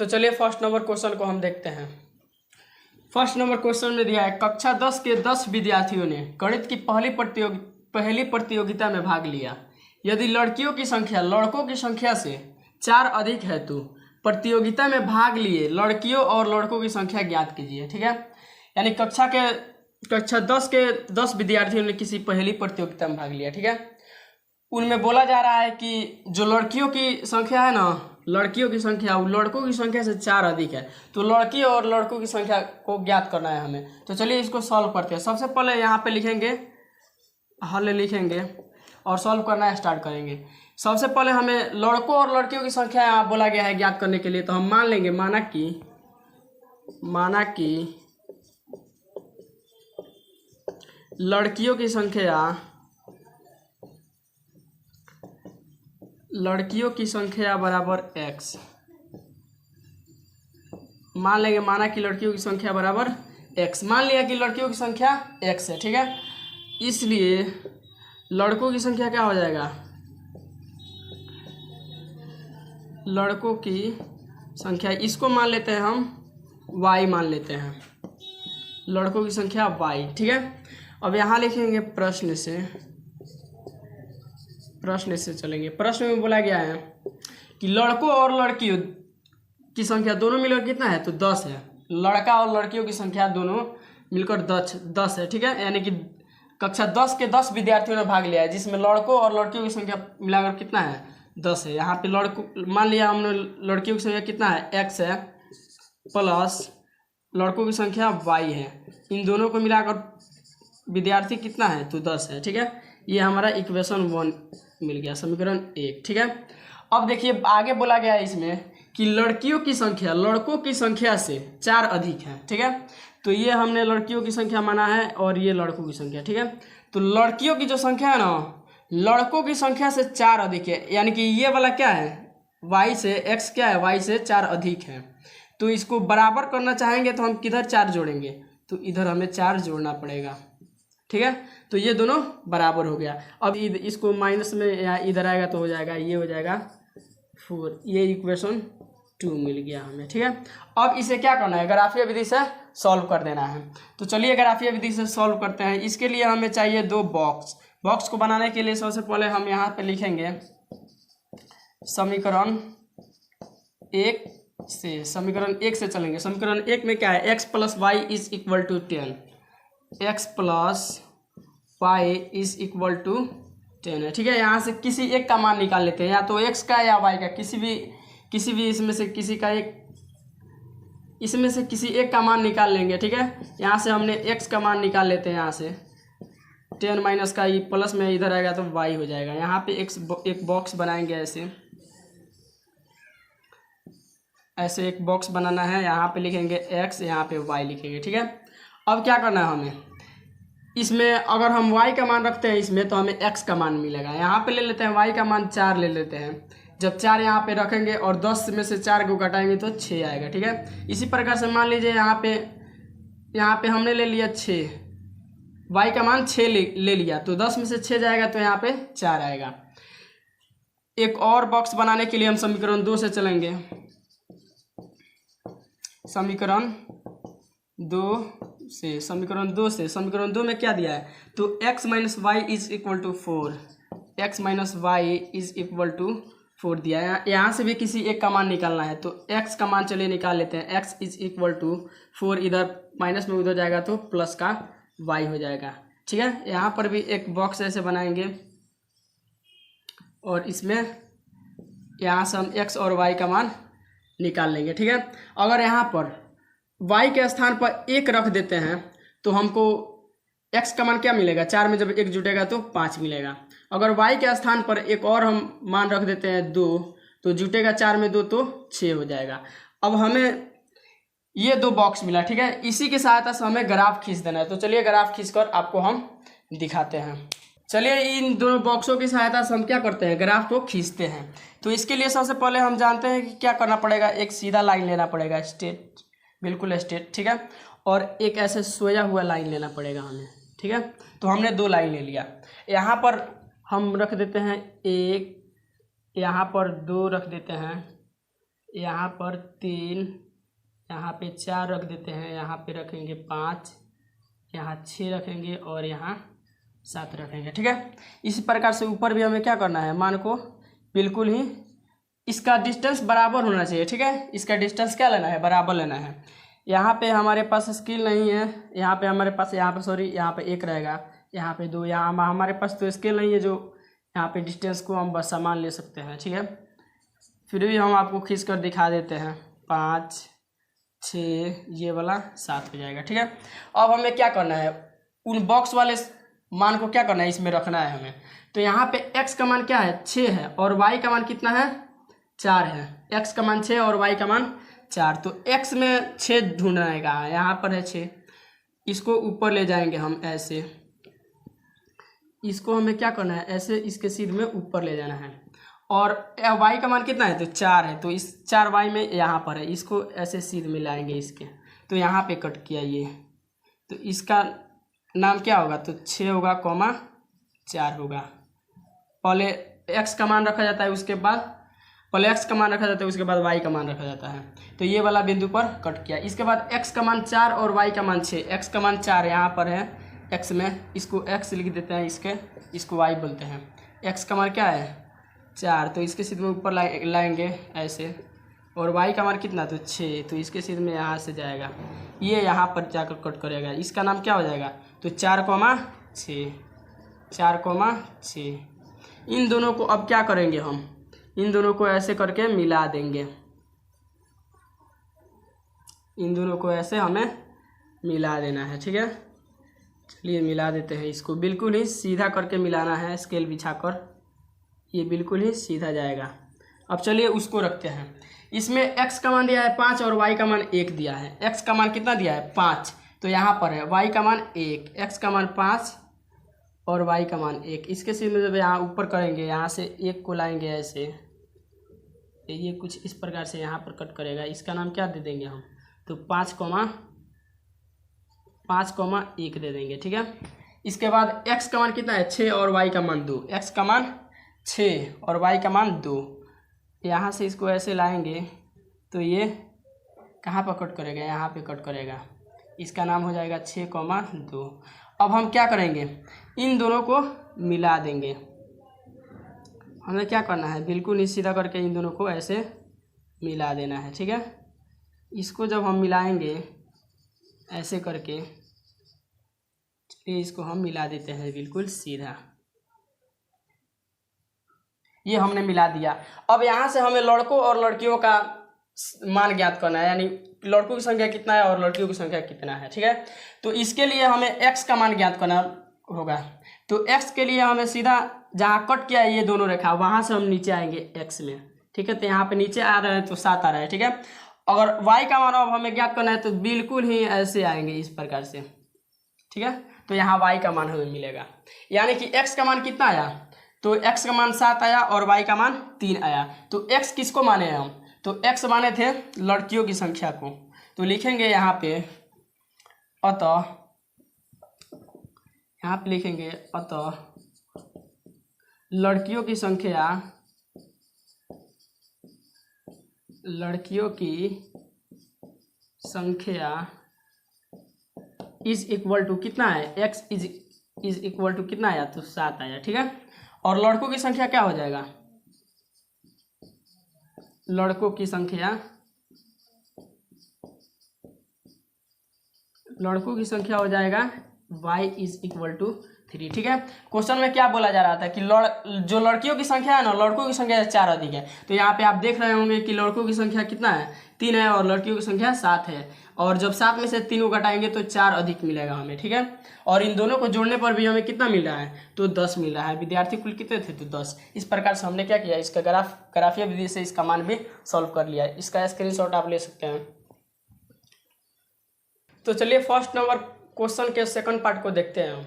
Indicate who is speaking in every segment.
Speaker 1: तो चलिए first number question को हम देखते हैं। फर्स्ट नंबर क्वेश्चन में दिया है कक्षा 10 के 10 विद्यार्थियों ने गणित की पहली प्रतियोगिता में भाग लिया। यदि लड़कियों की संख्या लड़कों की संख्या से 4 अधिक है तो प्रतियोगिता में भाग लिए लड़कियों और लड़कों की संख्या ज्ञात कीजिए। ठीक है, यानी कक्षा 10 के 10 विद्यार्थियों ने किसी पहली प्रतियोगिता में भाग लिया। ठीक है, उनमें बोला जा रहा है कि जो लड़कियों की संख्या है ना, लड़कियों की संख्या वो लड़कों की संख्या से 4 अधिक है, तो लड़की और लड़कों की संख्या को ज्ञात करना है हमें। तो चलिए इसको सॉल्व करते हैं। सबसे पहले यहाँ पे लिखेंगे, हल लिखेंगे और सॉल्व करना स्टार्ट करेंगे। सबसे पहले हमें लड़कों और लड़कियों की संख्या यहाँ बोला गया है ज्ञात करने के लिए, तो हम मान लेंगे माना कि लड़कियों की संख्या बराबर x। मान लेंगे माना कि लड़कियों की संख्या बराबर x। मान लिया कि लड़कियों की संख्या x है। ठीक है, इसलिए लड़कों की संख्या क्या हो जाएगा, लड़कों की संख्या इसको मान लेते हैं हम y मान लेते हैं, लड़कों की संख्या y। ठीक है, अब यहाँ लिखेंगे प्रश्न से चलेंगे। प्रश्न में बोला गया है कि लड़कों और लड़कियों की संख्या दोनों मिलकर कितना है, तो 10 है। लड़का और लड़कियों की संख्या दोनों मिलकर 10 है। ठीक है, यानी कि कक्षा 10 के 10 विद्यार्थियों ने भाग लिया है, जिसमें लड़कों और लड़कियों की संख्या मिलाकर कितना है, 10 है। यहाँ पे लड़कों मान लिया हमने, लड़कियों की संख्या कितना है, x है, प्लस लड़कों की संख्या y है। इन दोनों को मिलाकर विद्यार्थी कितना है, तो 10 है। ठीक है, ये हमारा इक्वेशन 1 मिल गया, समीकरण 1। ठीक है, अब देखिए आगे बोला गया है इसमें कि लड़कियों की संख्या लड़कों की संख्या से 4 अधिक है। ठीक है, तो ये हमने लड़कियों की संख्या माना है और ये लड़कों की संख्या। ठीक है, तो लड़कियों की जो संख्या है ना, लड़कों की संख्या से 4 अधिक है, यानी कि ये वाला क्या है, y से x क्या है, y से 4 अधिक है। तो इसको बराबर करना चाहेंगे तो हम किधर 4 जोड़ेंगे, तो इधर हमें 4 जोड़ना पड़ेगा। ठीक है, तो ये दोनों बराबर हो गया। अब इसको माइनस में या इधर आएगा तो हो जाएगा, ये हो जाएगा 4। ये इक्वेशन 2 मिल गया हमें। ठीक है, अब इसे क्या करना है, ग्राफीय विधि से सॉल्व कर देना है। तो चलिए ग्राफीय विधि से सॉल्व करते हैं। इसके लिए हमें चाहिए 2 बॉक्स को बनाने के लिए सबसे पहले हम यहाँ पे लिखेंगे समीकरण 1 से चलेंगे। समीकरण 1 में क्या है, x plus Y is equal to 10, x plus Y is equal to 10 है। ठीक है, यहाँ से किसी एक का मान निकाल लेते हैं, या तो x का या y का, किसी भी इसमें से किसी एक का मान निकाल लेंगे। ठीक है, यहाँ से हमने x का मान निकाल लेते हैं, यहाँ से 10 माइनस का प्लस में इधर आएगा तो y हो जाएगा। यहाँ पे एक बॉक्स बनाएंगे, ऐसे एक बॉक्स बनाना है। यहाँ पे लिखेंगे x, यहाँ पे y लिखेंगे। ठीक है, अब क्या करना है हमें, इसमें अगर हम y का मान रखते हैं इसमें तो हमें x का मान मिलेगा। यहाँ पे ले लेते हैं y का मान 4 ले लेते हैं। जब 4 यहाँ पे रखेंगे और 10 में से 4 को घटाएंगे तो 6 आएगा। ठीक है, इसी प्रकार से मान लीजिए यहाँ पे हमने ले लिया 6, y का मान 6 ले लिया, तो 10 में से 6 जाएगा तो यहाँ पे 4 आएगा। एक और बॉक्स बनाने के लिए हम समीकरण 2 से चलेंगे। समीकरण 2 में क्या दिया है, तो x minus Y is equal to 4 दिया है। यहाँ से भी किसी एक का मान निकालना है, तो x का मान चलिए निकाल लेते हैं। x इज इक्वल टू 4, इधर माइनस में उधर जाएगा तो प्लस का y हो जाएगा। ठीक है, यहाँ पर भी एक बॉक्स ऐसे बनाएंगे और इसमें यहाँ से हम x और y का मान निकाल लेंगे। ठीक है, अगर यहाँ पर y के स्थान पर 1 रख देते हैं तो हमको x का मान क्या मिलेगा, 4 में जब 1 जुटेगा तो 5 मिलेगा। अगर y के स्थान पर एक और हम मान रख देते हैं 2, तो जुटेगा 4 में 2 तो 6 हो जाएगा। अब हमें ये 2 बॉक्स मिला। ठीक है, इसी की सहायता से हमें ग्राफ खींच देना है। तो चलिए ग्राफ खींचकर आपको हम दिखाते हैं। चलिए इन दोनों बॉक्सों की सहायता से हम क्या करते हैं, ग्राफ को खींचते हैं। तो इसके लिए सबसे पहले हम जानते हैं कि क्या करना पड़ेगा, एक सीधा लाइन लेना पड़ेगा, बिल्कुल स्ट्रेट। ठीक है, और एक ऐसे सोया हुआ लाइन लेना पड़ेगा हमें। ठीक है, तो हमने 2 लाइन ले लिया। यहाँ पर हम रख देते हैं 1, यहाँ पर 2 रख देते हैं, यहाँ पर 3, यहाँ पे 4 रख देते हैं, यहाँ पे रखेंगे 5, यहाँ 6 रखेंगे और यहाँ 7 रखेंगे। ठीक है, इसी प्रकार से ऊपर भी हमें क्या करना है, मान को बिल्कुल ही इसका डिस्टेंस बराबर होना चाहिए। ठीक है, इसका डिस्टेंस क्या लेना है, बराबर लेना है। यहाँ पे हमारे पास स्केल नहीं है, यहाँ पे हमारे पास, यहाँ पे सॉरी, यहाँ पे 1 रहेगा, यहाँ पे 2, यहाँ हमारे पास तो स्केल नहीं है जो यहाँ पे डिस्टेंस को हम बस सामान ले सकते हैं। ठीक है, फिर भी हम आपको खींच कर दिखा देते हैं। 5, 6, ये वाला 7 हो जाएगा। ठीक है, अब हमें क्या करना है, उन बॉक्स वाले मान को क्या करना है, इसमें रखना है हमें। तो यहाँ पे x का मान क्या है, 6 है, और y का मान कितना है, 4 है। x का मान 6 और y का मान 4, तो x में 6 ढूंढना है, कहाँ है, यहाँ पर है 6। इसको ऊपर ले जाएंगे हम ऐसे, इसको हमें क्या करना है, ऐसे इसके सीध में ऊपर ले जाना है। और y का मान कितना है, तो 4 है, तो इस 4y में यहाँ पर है, इसको ऐसे सीध में लाएंगे इसके, तो यहाँ पे कट किया ये, तो इसका नाम क्या होगा, तो 6 होगा, 4 होगा। पहले x का मान रखा जाता है, उसके बाद पहले x का मान रखा जाता है, उसके बाद y का मान रखा जाता है। तो ये वाला बिंदु पर कट किया। इसके बाद x का मान 4 और y का मान 6। x का मान 4 यहाँ पर है, x में, इसको x लिख देते हैं, इसको y बोलते हैं। x का मान क्या है, 4, तो इसके सीध में ऊपर लाएंगे ऐसे, और y का मान कितना, तो 6, तो इसके सीध में यहाँ से जाएगा, ये यहाँ पर जाकर कट करेगा। इसका नाम क्या हो जाएगा, तो 4,6, 4,6। इन दोनों को अब क्या करेंगे हम, इन दोनों को ऐसे करके मिला देंगे, इन दोनों को ऐसे हमें मिला देना है। ठीक है, चलिए मिला देते हैं इसको, बिल्कुल ही सीधा करके मिलाना है, स्केल बिछाकर, ये बिल्कुल ही सीधा जाएगा। अब चलिए उसको रखते हैं। इसमें x का मान दिया है 5 और y का मान 1 दिया है। x का मान कितना दिया है, 5, तो यहाँ पर है y का मान 1, x का मान 5 और y का मान 1। इसके सीध में जब यहाँ ऊपर करेंगे, यहाँ से 1 को लाएंगे ऐसे, ये कुछ इस प्रकार से यहाँ पर कट करेगा। इसका नाम क्या दे देंगे हम, तो 5,1 दे देंगे। ठीक है, इसके बाद x का मान कितना है, 6 और y का मान 2। x का मान 6 और y का मान 2, यहाँ से इसको ऐसे लाएंगे, तो ये कहाँ पर कट करेगा, यहाँ पे कट करेगा। इसका नाम हो जाएगा 6,2। अब हम क्या करेंगे, इन दोनों को मिला देंगे। हमें क्या करना है, बिल्कुल ही सीधा करके इन दोनों को ऐसे मिला देना है। ठीक है, इसको जब हम मिलाएंगे ऐसे करके, चलिए इसको हम मिला देते हैं बिल्कुल सीधा, ये हमने मिला दिया। अब यहाँ से हमें लड़कों और लड़कियों का मान ज्ञात करना है, यानी लड़कों की संख्या कितना है और लड़कियों की संख्या कितना है। ठीक है, तो इसके लिए हमें x का मान ज्ञात करना होगा। तो x के लिए हमें सीधा जहाँ कट किया है ये दोनों रेखा, वहाँ से हम नीचे आएंगे x में। ठीक है, तो यहाँ पे नीचे आ रहा है तो 7 आ रहा है। ठीक है, अगर y का मान अब हमें ज्ञात करना है तो बिल्कुल ही ऐसे आएंगे इस प्रकार से। ठीक है, तो यहाँ y का मान हमें मिलेगा, यानी कि x का मान कितना आया, तो x का मान 7 आया और y का मान 3 आया। तो x किसको माने हैं हम, तो x माने थे लड़कियों की संख्या को। तो लिखेंगे यहाँ पे, अतः यहाँ पे लिखेंगे, अतः लड़कियों की संख्या इज इक्वल टू कितना है, x इज इक्वल टू कितना आया, तो 7 आया। ठीक है, और लड़कों की संख्या क्या हो जाएगा, लड़कों की संख्या हो जाएगा y इज इक्वल टू 3। ठीक है, क्वेश्चन में क्या बोला जा रहा था कि जो लड़कियों की संख्या है ना, लड़कों की संख्या 4 अधिक है। तो यहाँ पे आप देख रहे होंगे कि लड़कों की संख्या कितना है, 3 है, और लड़कियों की संख्या 7 है। और जब 7 में से 3 को घटाएंगे तो 4 अधिक मिलेगा हमें। ठीक है, और इन दोनों को जोड़ने पर भी हमें कितना मिल रहा है, तो 10 मिल रहा है। विद्यार्थी कुल कितने थे, तो 10। इस प्रकार से हमने क्या किया, इसका ग्राफीय विधि से इसका मान भी सॉल्व कर लिया है। इसका स्क्रीनशॉट आप ले सकते हैं। तो चलिए फर्स्ट नंबर क्वेश्चन के सेकंड पार्ट को देखते हैं।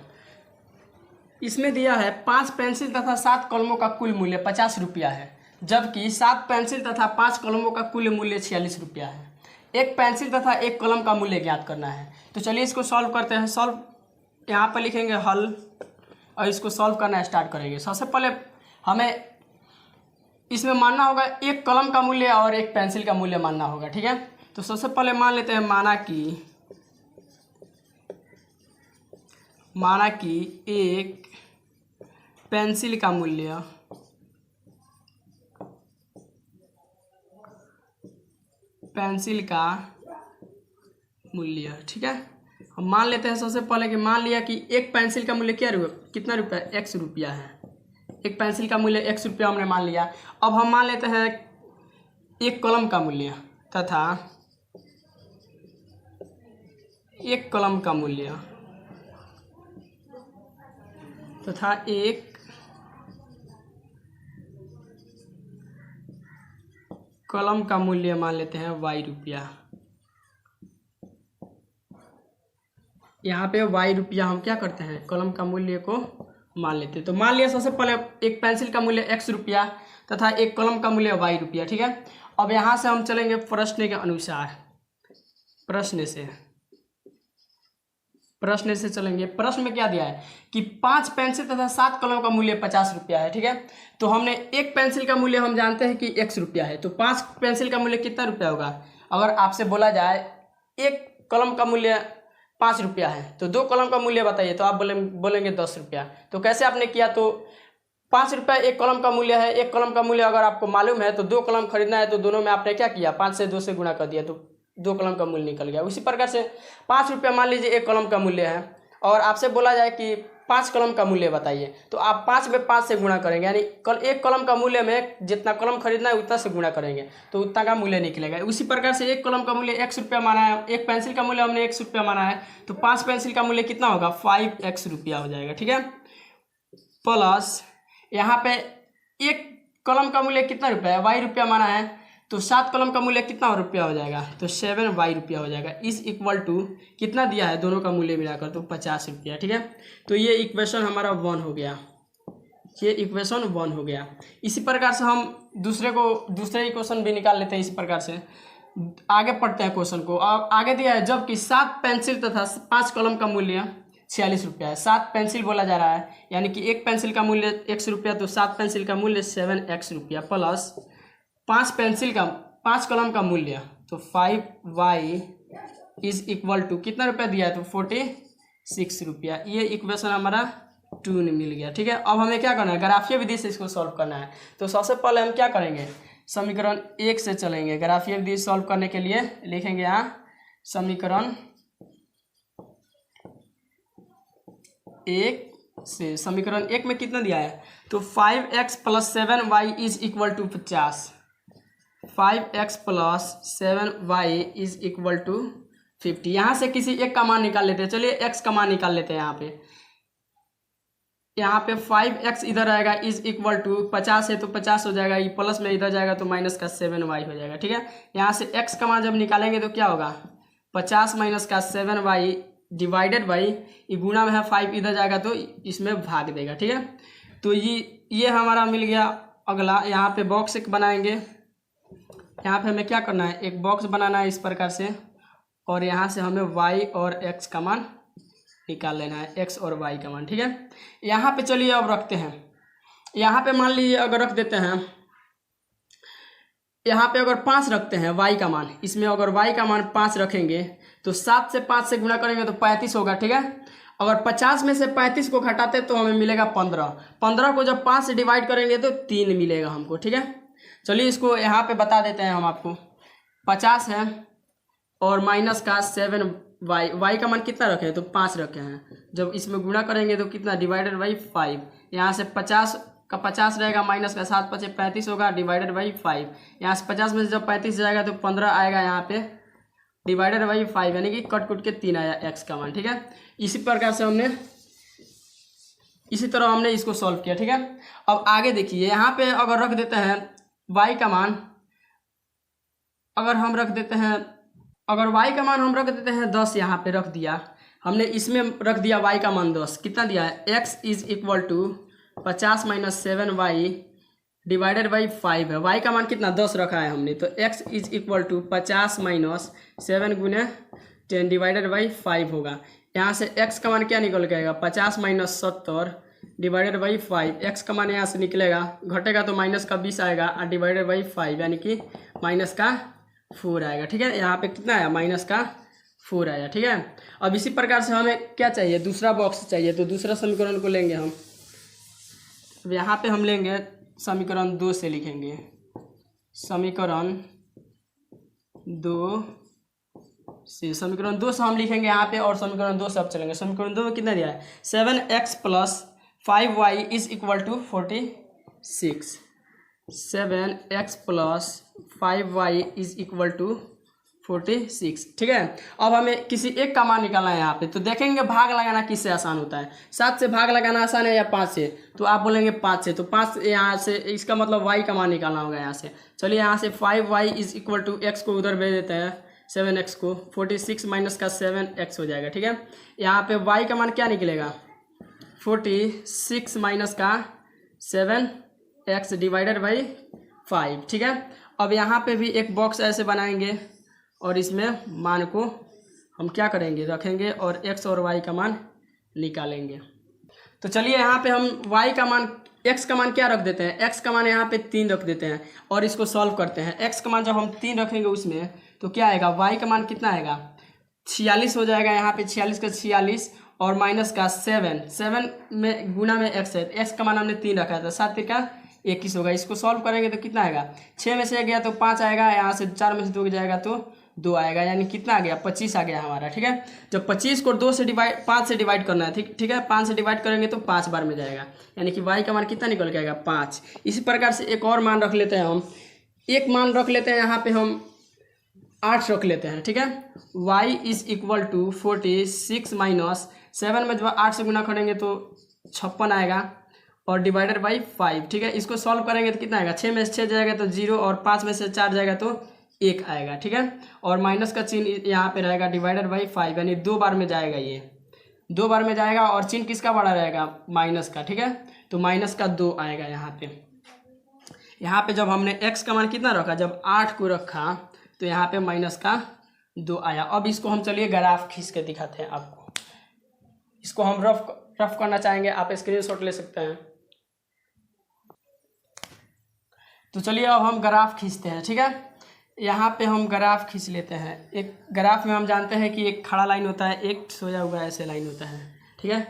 Speaker 1: इसमें दिया है 5 पेंसिल तथा 7 कलमों का कुल मूल्य 50 रुपया है, जबकि 7 पेंसिल तथा 5 कलमों का कुल मूल्य 46 रुपया है। एक पेंसिल तथा एक कलम का मूल्य ज्ञात करना है। तो चलिए इसको सॉल्व करते हैं। सॉल्व यहाँ पर लिखेंगे हल, और इसको सॉल्व करना स्टार्ट करेंगे। सबसे पहले हमें इसमें मानना होगा एक कलम का मूल्य और एक पेंसिल का मूल्य मानना होगा, ठीक है। तो सबसे पहले मान लेते हैं माना कि एक पेंसिल का मूल्य ठीक है। हम मान लेते हैं सबसे पहले कि मान लिया कि एक पेंसिल का मूल्य कितना रुपया, x रुपया है। एक पेंसिल का मूल्य x रुपया हमने मान लिया। अब हम मान लेते हैं एक कलम का मूल्य तथा एक कलम का मूल्य मान लेते हैं y रुपया। यहाँ पे y रुपया हम क्या करते हैं, कलम का मूल्य को मान लेते हैं। तो मान लिया सबसे पहले एक पेंसिल का मूल्य x रुपया तथा एक कलम का मूल्य y रुपया, ठीक है। अब यहाँ से हम चलेंगे प्रश्न के अनुसार, प्रश्न से चलेंगे। प्रश्न में क्या दिया है कि 5 पेंसिल तथा 7 कलम का मूल्य 50 रुपया है, ठीक है। तो हमने एक पेंसिल का मूल्य हम जानते हैं कि x रुपया है, तो 5 पेंसिल का मूल्य कितना रुपया होगा। अगर आपसे बोला जाए एक कलम का मूल्य 5 रुपया है तो 2 कलम का मूल्य बताइए, तो आप बोलेंगे 10 रुपया। तो कैसे आपने किया, तो 5 रुपया एक कलम का मूल्य है। एक कलम का मूल्य अगर आपको मालूम है तो 2 कलम खरीदना है, तो दोनों में आपने क्या किया, 5 से 2 से गुणा कर दिया, तो 2 कलम का मूल्य निकल गया। उसी प्रकार से 5 रुपया मान लीजिए एक कलम का मूल्य है और आपसे बोला जाए कि 5 कलम का मूल्य बताइए, तो आप 5 में 5 से गुणा करेंगे, यानी एक कलम का मूल्य में जितना कलम खरीदना है उतना से गुणा करेंगे तो उतना का मूल्य निकलेगा। उसी प्रकार से एक कलम का मूल्य x रुपया माना है, एक पेंसिल का मूल्य हमने x रुपया माना है, तो 5 पेंसिल का मूल्य कितना होगा, 5x रुपया हो जाएगा, ठीक है। प्लस यहाँ पे एक कलम का मूल्य कितना रुपया है, y रुपया माना है, तो 7 कलम का मूल्य कितना रुपया हो जाएगा, तो 7y रुपया हो जाएगा। इस इक्वल टू कितना दिया है, दोनों का मूल्य मिलाकर, तो 50 रुपया, ठीक है। तो ये इक्वेशन हमारा 1 हो गया, इसी प्रकार से हम दूसरे इक्वेशन भी निकाल लेते हैं। इसी प्रकार से आगे पढ़ते हैं क्वेश्चन को। अब आगे दिया है जबकि 7 पेंसिल तथा 5 कलम का मूल्य 46 रुपया है। 7 पेंसिल बोला जा रहा है, यानी कि एक पेंसिल का मूल्य x रुपया, तो 7 पेंसिल का मूल्य 7x रुपया, प्लस 5 कलम का मूल्य तो 5y इज इक्वल टू कितना रुपया दिया है, तो 46 रुपया। ये इक्वेशन हमारा 2 मिल गया, ठीक है। अब हमें क्या करना है, ग्राफीय विधि से इसको सॉल्व करना है। तो सबसे पहले हम क्या करेंगे, समीकरण 1 से चलेंगे। ग्राफीय विधि सॉल्व करने के लिए लिखेंगे यहाँ समीकरण 1 से। समीकरण 1 में कितना दिया है, तो 5x + 7y is equal to 50। 5x + 7y is equal to 50। यहाँ से किसी एक का मान निकाल लेते हैं। चलिए x का मान निकाल लेते हैं। यहाँ पे 5x इधर आएगा इज इक्वल टू 50 है तो 50 हो जाएगा, ये प्लस में इधर जाएगा तो माइनस का 7y हो जाएगा, ठीक है। यहाँ से x का मान जब निकालेंगे तो क्या होगा, 50 माइनस का 7y डिवाइडेड बाई, ये गुणा में है 5 इधर जाएगा तो इसमें भाग देगा, ठीक है। तो ये हमारा मिल गया। अगला यहाँ पे बॉक्स एक बनाएंगे। यहाँ पे हमें क्या करना है, एक बॉक्स बनाना है इस प्रकार से, और यहाँ से हमें y और x का मान निकाल लेना है, x और y का मान, ठीक है। यहाँ पे चलिए अब रखते हैं। यहाँ पे मान लीजिए अगर रख देते हैं, यहाँ पे अगर 5 रखते हैं y का मान, इसमें अगर y का मान 5 रखेंगे तो 7 से 5 से गुणा करेंगे तो 35 होगा, ठीक है। अगर 50 में से 35 को घटाते तो हमें मिलेगा 15। 15 को जब 5 से डिवाइड करेंगे तो 3 मिलेगा हमको, ठीक है। चलिए इसको यहाँ पे बता देते हैं हम आपको। 50 है और माइनस का 7y का मान कितना रखे हैं, तो 5 रखे हैं। जब इसमें गुणा करेंगे तो कितना, डिवाइडेड बाई 5। यहाँ से 50 का 50 रहेगा, माइनस का 7 × 5 = 35 होगा, डिवाइडेड बाई 5। यहाँ से 50 में से जब 35 जाएगा तो 15 आएगा यहाँ पे, डिवाइडेड बाई 5, यानी कि कट के 3 आया x का मान, ठीक है। इसी प्रकार से इसी तरह हमने इसको सॉल्व किया, ठीक है। अब आगे देखिए, यहाँ पे अगर रख देते हैं y का मान, अगर हम रख देते हैं, अगर y का मान हम रख देते हैं 10, यहाँ पे रख दिया हमने, इसमें रख दिया y का मान 10, कितना दिया है, x is equal to 50 minus 7y divided by 5 है। y का मान कितना 10 रखा है हमने, तो x is equal to 50 minus 7 × 10 divided by 5 होगा। यहाँ से x का मान क्या निकल के आएगा, 50 माइनस 70 डिवाइडेड बाई 5, एक्स का मान यहाँ से निकलेगा, घटेगा तो माइनस का 20 आएगा और डिवाइडेड बाई 5 यानी कि माइनस का 4 आएगा। ठीक है, यहाँ पे कितना आया, माइनस का 4 आया। ठीक है, अब इसी प्रकार से हमें क्या चाहिए, दूसरा बॉक्स चाहिए, तो दूसरा समीकरण को लेंगे हम। अब यहाँ पे हम लेंगे समीकरण 2 से लिखेंगे, समीकरण 2 से, समीकरण 2 से हम लिखेंगे यहाँ पे, और समीकरण 2 से अब चलेंगे। समीकरण 2 में कितना दिया है, 7x + 5y = 46, 7x + 5y = 46। ठीक है, अब हमें किसी एक का मान निकालना है यहाँ पे, तो देखेंगे भाग लगाना किससे आसान होता है, 7 से भाग लगाना आसान है या 5 से, तो आप बोलेंगे 5 से, तो 5 यहाँ से, इसका मतलब y का मान निकालना होगा यहाँ से। चलिए यहाँ से 5y = x को उधर भेज देते हैं, 7x को, 46 माइनस का 7x हो जाएगा। ठीक है, यहाँ पे y का मान क्या निकलेगा, 46 माइनस का 7x डिवाइडेड बाई 5। ठीक है, अब यहाँ पे भी एक बॉक्स ऐसे बनाएंगे और इसमें मान को हम क्या करेंगे, रखेंगे और x और y का मान निकालेंगे। तो चलिए यहाँ पे हम y का मान, x का मान क्या रख देते हैं, x का मान यहाँ पे 3 रख देते हैं और इसको सॉल्व करते हैं। x का मान जब हम 3 रखेंगे उसमें, तो क्या आएगा, y का मान कितना आएगा, 46 हो जाएगा। यहाँ पे 46 का 46 और माइनस का 7 में गुना में x है, x का मान हमने 3 रखा था, 7 का 21 होगा। इसको सॉल्व करेंगे तो कितना आएगा, 6 में से 1 गया तो 5 आएगा, यहाँ से 4 में से 2 जाएगा तो 2 आएगा, यानी कितना आ गया, 25 आ गया हमारा। ठीक है, जब 25 को 5 से डिवाइड करना है, ठीक है, 5 से डिवाइड करेंगे तो 5 बार में जाएगा, यानी कि y का मान कितना निकल के आएगा, 5। इसी प्रकार से एक और मान रख लेते हैं हम, एक मान रख लेते हैं यहाँ पे हम 8 रख लेते हैं। ठीक है, y = 46 माइनस 7 में जब 8 से गुना करेंगे तो 56 आएगा और डिवाइडेड बाई 5। ठीक है, इसको सॉल्व करेंगे तो कितना आएगा, 6 में से 6 जाएगा तो 0 और 5 में से 4 जाएगा तो 1 आएगा। ठीक है, और माइनस का चिन्ह यहाँ पे रहेगा, डिवाइडेड बाई 5 यानी 2 बार में जाएगा, ये 2 बार में जाएगा और चिन्ह किसका बड़ा रहेगा, माइनस का। ठीक है, तो माइनस का 2 आएगा यहाँ पे। यहाँ पे जब हमने x का मान कितना रखा, जब 8 को रखा तो यहाँ पे माइनस का 2 आया। अब इसको हम चलिए ग्राफ खींच के दिखाते हैं आपको, इसको हम रफ करना चाहेंगे, आप स्क्रीनशॉट ले सकते हैं। तो चलिए अब हम ग्राफ खींचते हैं। ठीक है, यहाँ पे हम ग्राफ खींच लेते हैं। एक ग्राफ में हम जानते हैं कि एक खड़ा लाइन होता है, एक सोया हुआ ऐसे लाइन होता है। ठीक है,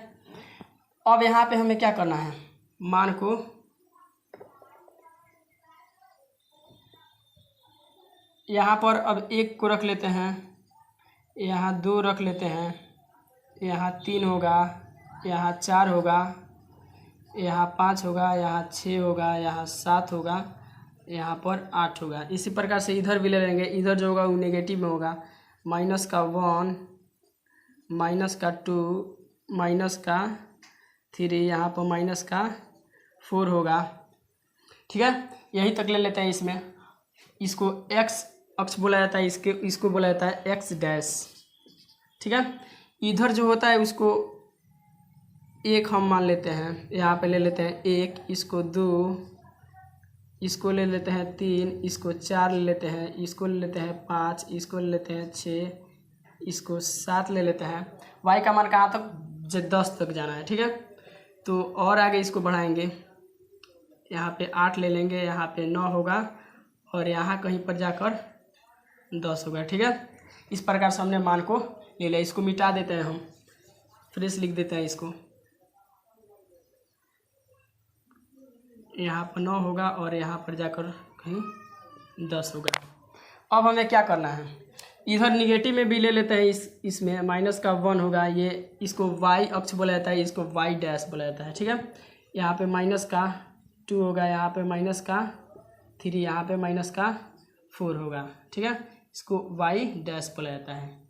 Speaker 1: अब यहाँ पे हमें क्या करना है, मान को यहाँ पर अब 1 को रख लेते हैं, यहाँ 2 रख लेते हैं, यहाँ 3 होगा, यहाँ 4 होगा, यहाँ 5 होगा, यहाँ 6 होगा, यहाँ 7 होगा, यहाँ पर 8 होगा। इसी प्रकार से इधर भी ले लेंगे, इधर जो होगा वो नेगेटिव में होगा, माइनस का 1, माइनस का 2, माइनस का 3, यहाँ पर माइनस का 4 होगा। ठीक है, यही तक ले लेते हैं। इसमें इसको x अक्ष बोला जाता है, इसको बोला जाता है x डैश। ठीक है, इधर जो होता है उसको 1 हम मान लेते हैं, यहाँ पे ले लेते हैं 1, इसको 2, इसको ले लेते हैं 3, इसको 4 ले लेते हैं, इसको ले लेते हैं 5, इसको ले लेते हैं 6, इसको 7 ले लेते हैं। y का मान कहाँ तक, 10 तक जाना है। ठीक है, तो और आगे इसको बढ़ाएंगे, यहाँ पे 8 ले लेंगे, यहाँ पे 9 होगा और यहाँ कहीं पर जाकर 10 होगा। ठीक है, इस प्रकार से हमने मान को ले लिया। इसको मिटा देते हैं हम, फ्रेश लिख देते हैं इसको, यहाँ पर 9 होगा और यहाँ पर जाकर कहीं 10 होगा। अब हमें क्या करना है, इधर निगेटिव में भी ले लेते हैं, इसमें माइनस का 1 होगा, ये इसको y अक्ष बोला जाता है, इसको y डैश बोला जाता है। ठीक है, यहाँ पे माइनस का 2 होगा, यहाँ पे माइनस का 3, यहाँ पे माइनस का 4 होगा। ठीक है, इसको y डैश बोला जाता है।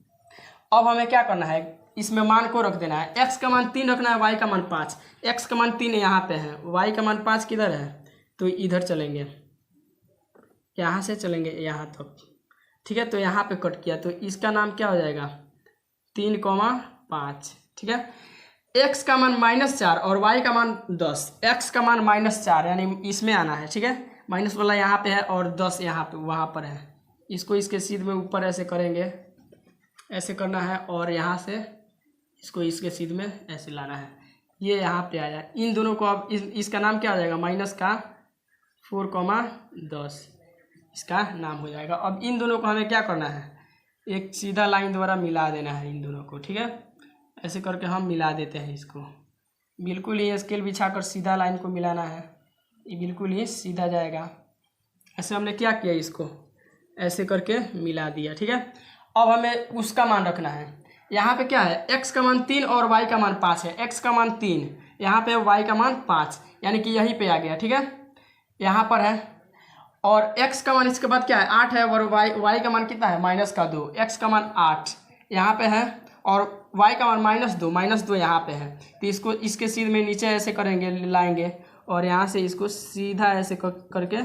Speaker 1: अब हमें क्या करना है, इसमें मान को रख देना है, x का मान 3 रखना है, y का मान 5, x का मान 3 यहाँ पे है, y का मान 5 किधर है, तो इधर चलेंगे, यहाँ से चलेंगे यहाँ तक। ठीक है, तो यहाँ पे कट किया तो इसका नाम क्या हो जाएगा, 3,5। ठीक है, x का मान -4 और y का मान 10, x का मान -4 यानी इसमें आना है। ठीक है, माइनस वाला यहाँ पे है और 10 यहाँ पे वहाँ पर है, इसको इसके सीध में ऊपर ऐसे करेंगे, ऐसे करना है और यहाँ से इसको इसके सीध में ऐसे लाना है, ये यहाँ पे आया। इन दोनों को अब इसका नाम क्या हो जाएगा, माइनस का 4,10 इसका नाम हो जाएगा। अब इन दोनों को हमें क्या करना है, एक सीधा लाइन द्वारा मिला देना है इन दोनों को, ठीक है। ऐसे करके हम मिला देते हैं इसको, बिल्कुल ही स्केल बिछाकर सीधा लाइन को मिलाना है, ये बिल्कुल ही सीधा जाएगा। ऐसे हमने क्या किया, इसको ऐसे करके मिला दिया, ठीक है। अब हमें उसका मान रखना है। यहाँ पे क्या है, x का मान 3 और y का मान 5 है। x का मान 3, यहाँ पे y का मान 5, यानी कि यहीं पे आ गया, ठीक है, यहाँ पर है। और x का मान इसके बाद क्या है, 8 है, और y का मान कितना है, -2। x का मान 8 यहाँ पे है, और y का मान -2 यहाँ पे है। तो इसको इसके सीध में नीचे ऐसे करेंगे, लाएंगे, और यहाँ से इसको सीधा ऐसे करके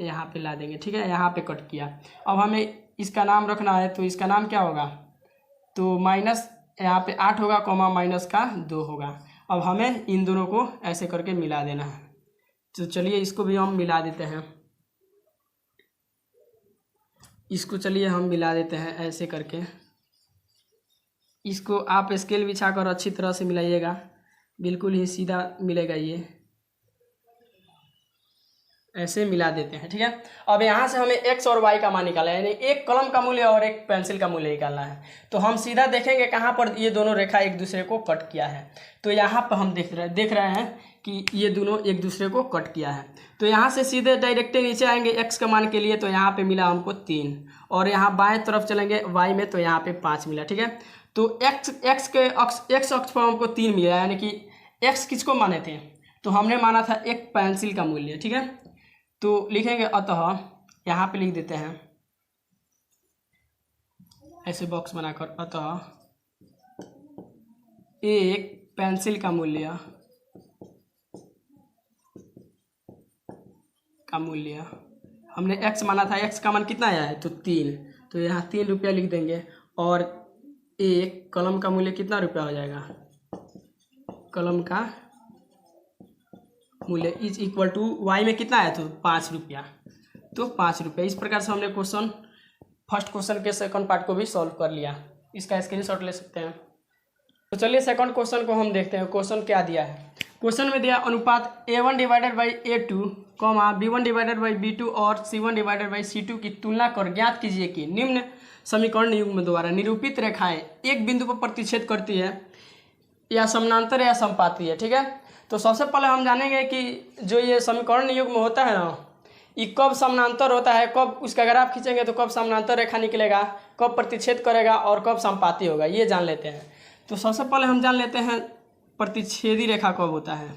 Speaker 1: यहाँ पे ला देंगे, ठीक है। यहाँ पे कट किया। अब हमें इसका नाम रखना है, तो इसका नाम क्या होगा, तो माइनस यहाँ पे 8 होगा, कॉमा -2 होगा। अब हमें इन दोनों को ऐसे करके मिला देना है। तो चलिए इसको भी हम मिला देते हैं, इसको चलिए हम मिला देते हैं ऐसे करके। इसको आप स्केल बिछाकर अच्छी तरह से मिलाइएगा, बिल्कुल ही सीधा मिलेगा, ये ऐसे मिला देते हैं, ठीक है। अब यहाँ से हमें x और y का मान निकालना है, यानी एक कलम का मूल्य और एक पेंसिल का मूल्य निकालना है। तो हम सीधा देखेंगे कहाँ पर ये दोनों रेखा एक दूसरे को कट किया है। तो यहाँ पर हम देख रहे हैं कि ये दोनों एक दूसरे को कट किया है। तो यहाँ से सीधे डायरेक्ट नीचे आएंगे x का मान के लिए, तो यहाँ पे मिला हमको 3, और यहाँ बाएं तरफ चलेंगे y में, तो यहाँ पे 5 मिला, ठीक है। तो x अक्ष पर हमको 3 मिला, यानी कि x किसको माने थे, तो हमने माना था एक पेंसिल का मूल्य, ठीक है। तो लिखेंगे, अतः यहाँ पे लिख देते हैं ऐसे बॉक्स बनाकर, अतः एक पेंसिल का मूल्य हमने x माना था, x का मान कितना आया है, तो 3, तो यहाँ 3 रुपया लिख देंगे। और एक कलम का मूल्य कितना रुपया हो जाएगा, कलम का मूल्य इज इक्वल टू y में कितना है, तो 5 रुपया, तो 5 रुपया। इस प्रकार से हमने फर्स्ट क्वेश्चन के सेकंड पार्ट को भी सॉल्व कर लिया। इसका स्क्रीनशॉट ले सकते हैं। तो चलिए सेकंड क्वेश्चन को हम देखते हैं। क्वेश्चन क्या दिया है, क्वेश्चन में दिया अनुपात a1 divided by a2, b1 divided by b2 और c1 डिवाइडेड बाई c2 की तुलना कर ज्ञात कीजिए कि निम्न समीकरण युग्म द्वारा निरूपित रेखाएं एक बिंदु पर प्रतिच्छेद करती है, या समानांतर या संपाती है, ठीक है। तो सबसे पहले हम जानेंगे कि जो ये समीकरण युग्म होता है ना, ये कब समानांतर होता है, कब उसका ग्राफ खींचेंगे तो कब समानांतर रेखा निकलेगा, कब प्रतिच्छेद करेगा और कब संपाती होगा, ये जान लेते हैं। तो सबसे पहले हम जान लेते हैं प्रतिच्छेदी रेखा कब होता है।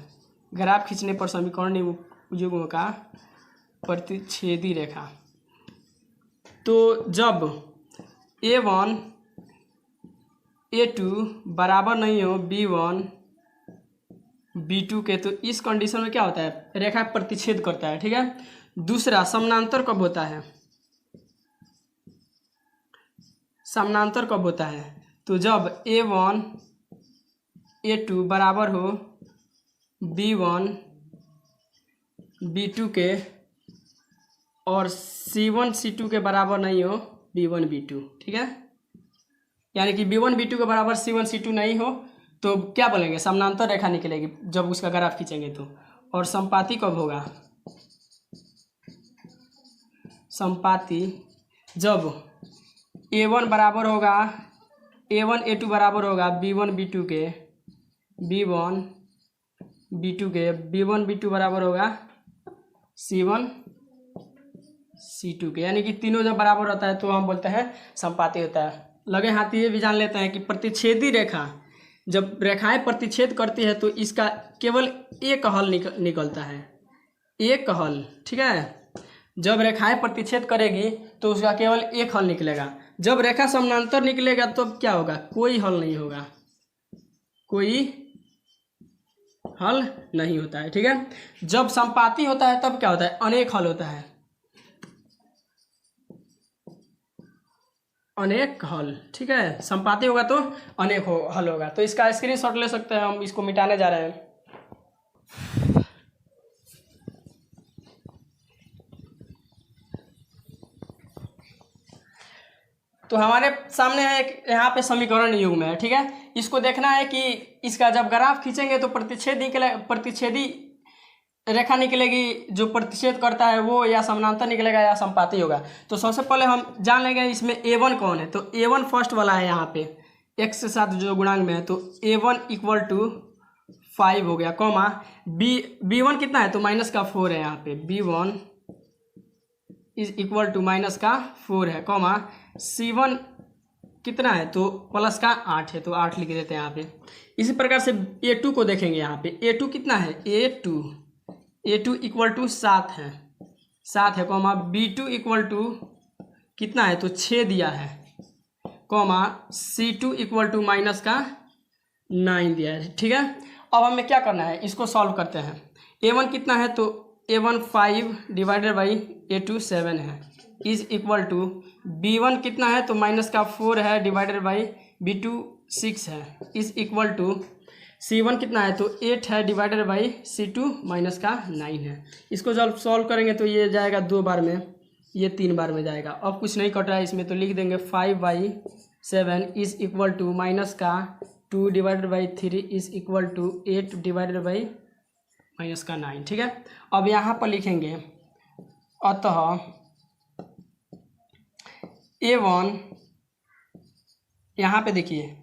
Speaker 1: ग्राफ खींचने पर समीकरण युग्म का प्रतिच्छेदी रेखा, तो जब a1 a2 बराबर नहीं हो b1 b2 के, तो इस कंडीशन में क्या होता है, रेखा प्रतिच्छेद करता है, ठीक है। दूसरा, समानांतर कब होता है, समानांतर कब होता है, तो जब a1 a2 बराबर हो b1 b2 के और c1 c2 के बराबर नहीं हो b1 b2, ठीक है। यानी कि b1 b2 के बराबर c1 c2 नहीं हो तो क्या बोलेंगे, समानांतर रेखा निकलेगी जब उसका ग्राफ खींचेंगे तो। और संपाती कब होगा, संपाती जब a1 बराबर होगा a1 a2 बराबर होगा b1 b2 के, b1 b2 के, b1 b2 बराबर होगा c1 c2 के, यानी कि तीनों जब बराबर होता है तो हम बोलते हैं संपाती होता है। लगे हाथ ये भी जान लेते हैं कि प्रतिच्छेदी रेखा जब रेखाएं प्रतिच्छेद करती है तो इसका केवल एक हल निकलता है, एक हल, ठीक है। जब रेखाएं प्रतिच्छेद करेगी तो उसका केवल एक हल निकलेगा। जब रेखा समानांतर निकलेगा तो क्या होगा, कोई हल नहीं होगा, कोई हल नहीं होता है, ठीक है। जब संपाती होता है तब क्या होता है, अनेक हल होता है, अनेक हल, ठीक है। संपाती होगा तो अनेक हल होगा। तो इसका स्क्रीनशॉट ले सकते हैं, हम इसको मिटाने जा रहे हैं। तो हमारे सामने है एक यहाँ पे समीकरण युग्म है, ठीक है। इसको देखना है कि इसका जब ग्राफ खींचेंगे तो प्रतिच्छेदी रेखा निकलेगी, जो प्रतिच्छेद करता है वो या समानांतर निकलेगा या समपाती होगा। तो सबसे पहले हम जान लेंगे इसमें A1 कौन है। तो A1 फर्स्ट वाला है यहाँ पे x के साथ जो गुणांक में है, तो A1 इक्वल टू 5 हो गया, कॉमा B1 कितना है तो माइनस का 4 है यहाँ पे, B1 is equal to minus का 4 है, कॉमा C1 कितना है तो प्लस का 8 है, तो 8 लिख देते हैं यहाँ पे। इसी प्रकार से A2 को देखेंगे यहाँ पे, A2 कितना है, A2 इक्वल टू 7 है, कॉमा B2 इक्वल टू कितना है तो 6 दिया है, comma C2 equal to minus का 9 दिया है, ठीक है। अब हमें क्या करना है, इसको सॉल्व करते हैं। A1 कितना है तो A1 5 डिवाइडेड बाई A2 7 है, इज इक्वल टू B1 कितना है तो माइनस का 4 है डिवाइडेड बाई B2 6 है, इज इक्वल टू C1 कितना है तो 8 है डिवाइडेड बाई C2 माइनस का 9 है। इसको जब सॉल्व करेंगे तो ये जाएगा 2 बार में, ये 3 बार में जाएगा। अब कुछ नहीं कट रहा है इसमें, तो लिख देंगे 5/7 इज इक्वल टू माइनस का 2 divided by 3 is equal to 8 divided by minus का 9, ठीक है। अब यहाँ पर लिखेंगे अतः A1, यहाँ पे देखिए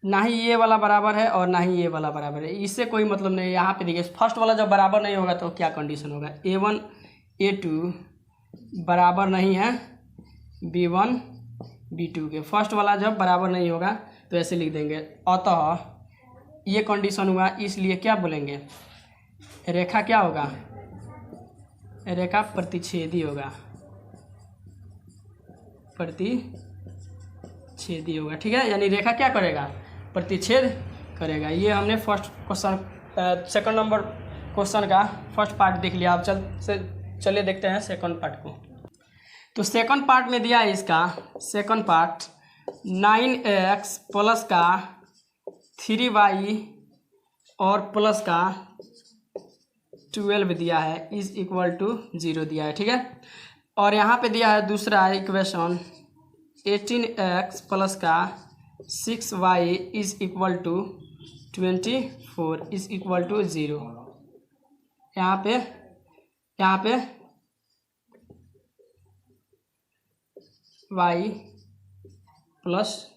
Speaker 1: ना ही ये वाला बराबर है और ना ही ये वाला बराबर है, इससे कोई मतलब नहीं है। यहाँ पे देखिए फर्स्ट वाला जब बराबर नहीं होगा तो क्या कंडीशन होगा, A1 A2 बराबर नहीं है B1 B2 के, फर्स्ट वाला जब बराबर नहीं होगा तो ऐसे लिख देंगे। अतः ये कंडीशन हुआ, इसलिए क्या बोलेंगे, रेखा क्या होगा, रेखा प्रतिच्छेदी होगा, प्रतिच्छेदी होगा, ठीक है। यानी रेखा क्या करेगा, प्रतिच्छेद करेगा। ये हमने first question second number question का फर्स्ट पार्ट देख लिया। अब चलिए देखते हैं सेकंड पार्ट को। तो सेकंड पार्ट में दिया है इसका सेकंड पार्ट 9x प्लस का 3y और प्लस का 12 दिया है, इज इक्वल टू 0 दिया है, ठीक है। और यहाँ पे दिया है दूसरा इक्वेशन 18x प्लस का 6y is equal to 24 is equal to 0। यहाँ पे y प्लस